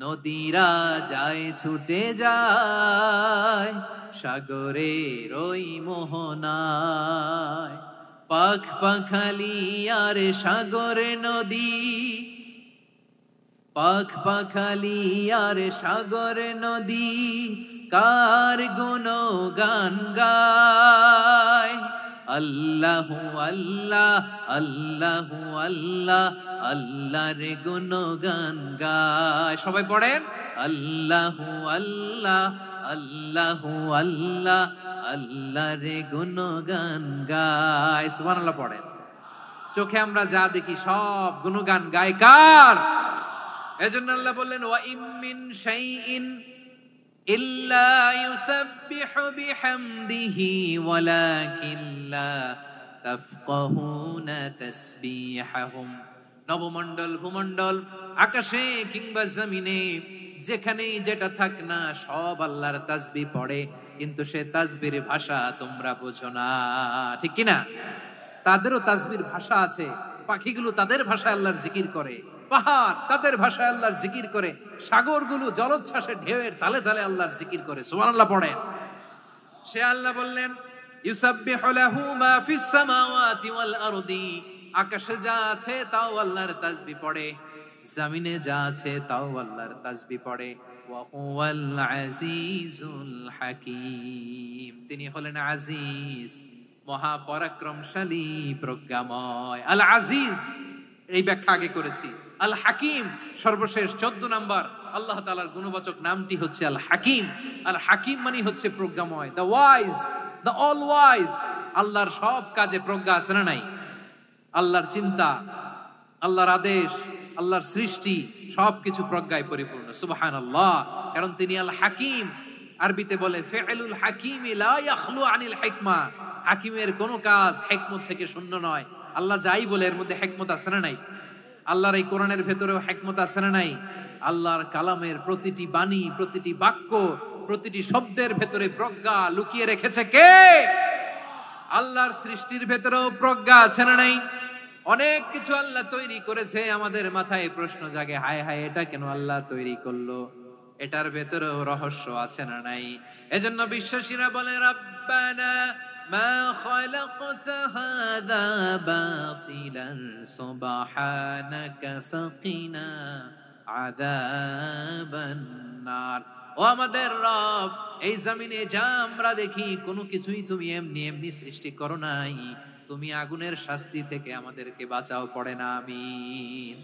নদীরা যায় ছুটে যায় সাগরের ওই মোহনায়। পাখ পাখালি আর সাগরে নদী, পাখ পাখালি আর সাগরে নদী, কার গুণগান গায়? আল্লাহু আল্লাহ আল্লাহু আল্লাহ, আল্লাহর গুণগান গায়। সবাই পড়েন আল্লাহু আল্লাহ আল্লাহু আল্লাহ, আল্লাহর গুণগান গায়। সুবহানাল্লাহ পড়েন। চোখে আমরা যা দেখি সব গুণগান গায় কার? এজন্য আল্লাহ বললেন ওয়া ইম মিন শাইইন ইল্লা ইউসাব্বিহু বিহামদিহি ওয়ালাকিন লা তাফকাহুনা তাসবিহাহুম। নবমণ্ডল, ভূমণ্ডল, আকাশে কিংবা জমিনে যেখানেই যেটা থাক না, সব আল্লাহর তাসবিহ পড়ে, কিন্তু সে তাসবির ভাষা তোমরা বোঝো না, ঠিক কিনা? তাদেরও তাসবির ভাষা আছে। পাখিগুলো তাদের ভাষায় আল্লাহর জিকির করে, পাহাড় তাদের ভাষায় আল্লাহর জিকির করে, সাগরগুলো জলোচ্ছ্বাসে ঢেউয়ের তালে তালে আল্লাহর জিকির করে। সুবহানাল্লাহ পড়েন। সে আল্লাহ বললেন ইউসাব্বিহু লাহু মা ফিস সামাওয়াতি ওয়াল আরদি, আকাশে যা আছে তাও আল্লাহর তাসবিহ পড়ে, জমিনে যা আছে তাও আল্লাহর তাসবিহ পড়ে। ওয়া হুয়াল আজিজুল হাকীম, তিনি হলেন আজিজ, মহাপরাক্রমশালী, প্রজ্ঞাময়। আল আজিজ এই ব্যাখ্যা আগে করেছি। আল হাকিম সর্বশেষ 14 নাম্বার আল্লাহ তাআলার গুণবাচক নামটি হচ্ছে আল হাকিম। আল হাকিম মানে হচ্ছে প্রজ্ঞাময়, the wise, the all wise. আল্লাহর সব কাজে প্রজ্ঞা আছে না নাই? আল্লাহর চিন্তা, আল্লাহর আদেশ, আল্লাহর সৃষ্টি সবকিছু প্রজ্ঞায় পরিপূর্ণ। সুবহানাল্লাহ। কারণ তিনি আল হাকিম। আরবিতে বলে ফিআলুল হাকিমি লা ইয়াখলু আনিল হিকমা, হাকিমের কোনো কাজ হিকমত থেকে শূন্য নয়। আল্লাহ যাই বলে এর মধ্যে হিকমত আছে না নাই? আল্লাহর এই কোরআনের ভেতরেও হিকমত আছে না নাই? আল্লাহর কালামের প্রতিটি বাণী, প্রতিটি বাক্য, প্রতিটি শব্দের ভেতরে প্রজ্ঞা লুকিয়ে রেখেছে কে? আল্লাহর সৃষ্টির ভেতরেও প্রজ্ঞা আছে না নাই? অনেক কিছু আল্লাহ তৈরি করেছে, আমাদের মাথায় প্রশ্ন জাগে, হায় হায় এটা কেন আল্লাহ তৈরি করলো? এটার ভেতরেও রহস্য আছে না নাই? এজন্য বিশ্বাসীরা বলে রব্বানা মা খালাকতা হাযা বাতিলান সুবহানাকা ফাকিনা আযাবান নার। ও আমাদের রব, এই জমিনে যা আমরা দেখি কোনো কিছুই তুমি এমনি এমনি সৃষ্টি করো নাই, তুমি আগুনের শাস্তি থেকে আমাদেরকে বাঁচাও, পড়ে না আমিন।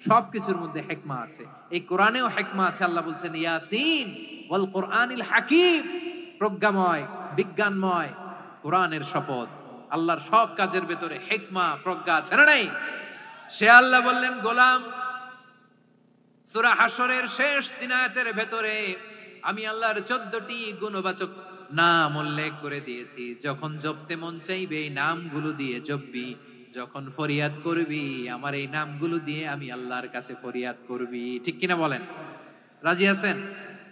সবকিছুর মধ্যে হিকমা আছে, এই কোরআনেও হিকমা আছে। আল্লাহ বলছেন ইয়াসিন ওয়াল কোরআনিল হাকিম, প্রজ্ঞাময়, বিজ্ঞানময় কোরআনের শপথ। আল্লাহর সব কাজের ভেতরে হিকমা, প্রজ্ঞা আছে না নাই? সে আল্লাহ বললেন, গোলাম, সূরা হাশরের শেষ 3 আয়াতের ভেতরে আমি আল্লাহর 14টি গুণবাচক নাম উল্লেখ করে দিয়েছি। যখন জপতে মন চাইবে এই নামগুলো দিয়ে জপবি, যখন ফরিয়াদ করবি আমার এই নামগুলো দিয়ে আমি আল্লাহর কাছে ফরিয়াদ করবি। ঠিক কিনা বলেন? রাজি আছেন?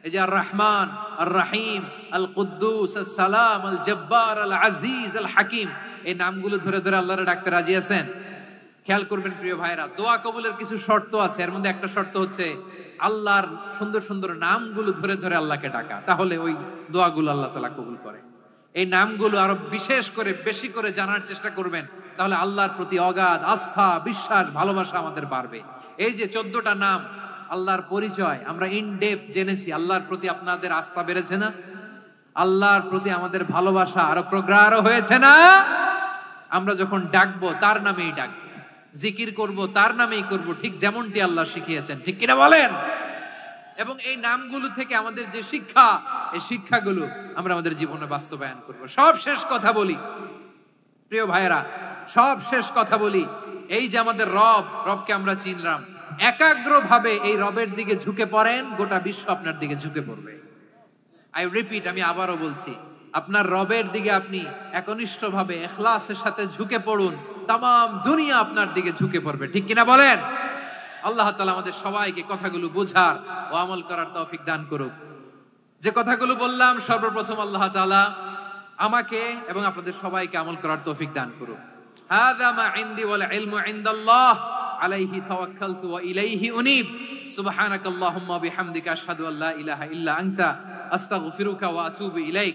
এই যে আর রহমান, আর রাহিম, আল কুদ্দুস, আস সালাম, আল জব্বার, আল আজিজ, আল হাকিম, এই নামগুলো ধরে ধরে আল্লাহরে ডাকতে রাজি আছেন? খেয়াল করবেন প্রিয় ভাইরা, দোয়া কবুলের কিছু শর্ত আছে। এর মধ্যে একটা শর্ত হচ্ছে আল্লাহর সুন্দর সুন্দর নামগুলো ধরে ধরে আল্লাহকে ডাকা, তাহলে ওই দোয়াগুলো আল্লাহ তাআলা কবুল করে। এই নামগুলো আরো বিশেষ করে বেশি করে জানার চেষ্টা করবেন, তাহলে আল্লাহর প্রতি অগাধ আস্থা, বিশ্বাস, ভালোবাসা আমাদের বাড়বে। এই যে 14টা নাম আল্লাহর পরিচয় আমরা ইন ডেপথ জেনেছি, আল্লাহর প্রতি আপনাদের আস্থা বেড়েছে না? আল্লাহর প্রতি আমাদের ভালোবাসা আরো প্রগাঢ় হয়েছে না? আমরা যখন ডাকবো তার নামেই ডাকবো, জিকির করব তার নামেই করব, ঠিক যেমনটি আল্লাহ শিখিয়েছেন। ঠিক কিনা বলেন? এবং এই নামগুলো থেকে আমাদের যে শিক্ষা, এই শিক্ষাগুলো আমরা আমাদের জীবনে বাস্তবায়ন করব। সব শেষ কথা বলি প্রিয় ভাইয়েরা, সব শেষ কথা বলি, এই যে আমাদের রবকে আমরা চিনলাম, একাগ্রভাবে এই রবের দিকে ঝুঁকে পড়েন, গোটা বিশ্ব আপনার দিকে ঝুঁকে পড়বে। আই রিপিট, আমি আবারও বলছি, আপনার রবের দিকে আপনি একনিষ্ঠভাবে ইখলাসের সাথে ঝুঁকে পড়ুন, তামাম দুনিয়া আপনার দিকে ঝুঁকে পড়বে। ঠিক কিনা বলেন? আল্লাহ তাআলা আমাদের সবাইকে কথাগুলো বোঝার ও আমল করার তৌফিক দান করুক। যে কথাগুলো বললাম, সর্বপ্রথম আল্লাহ তাআলা আমাকে এবং আপনাদের সবাইকে আমল করার তৌফিক দান করুক। হাযা মা ইনদি ওয়াল ইলমু ইনদাল্লাহ আলাইহি তাওয়াক্কালতু ওয়া ইলাইহি উনীব। সুবহানাকাল্লাহুম্মা বিহামদিকা আশহাদু আল্লা ইলাহা ইল্লা আনতা আস্তাগফিরুকা ওয়া আতুবু ইলাইক।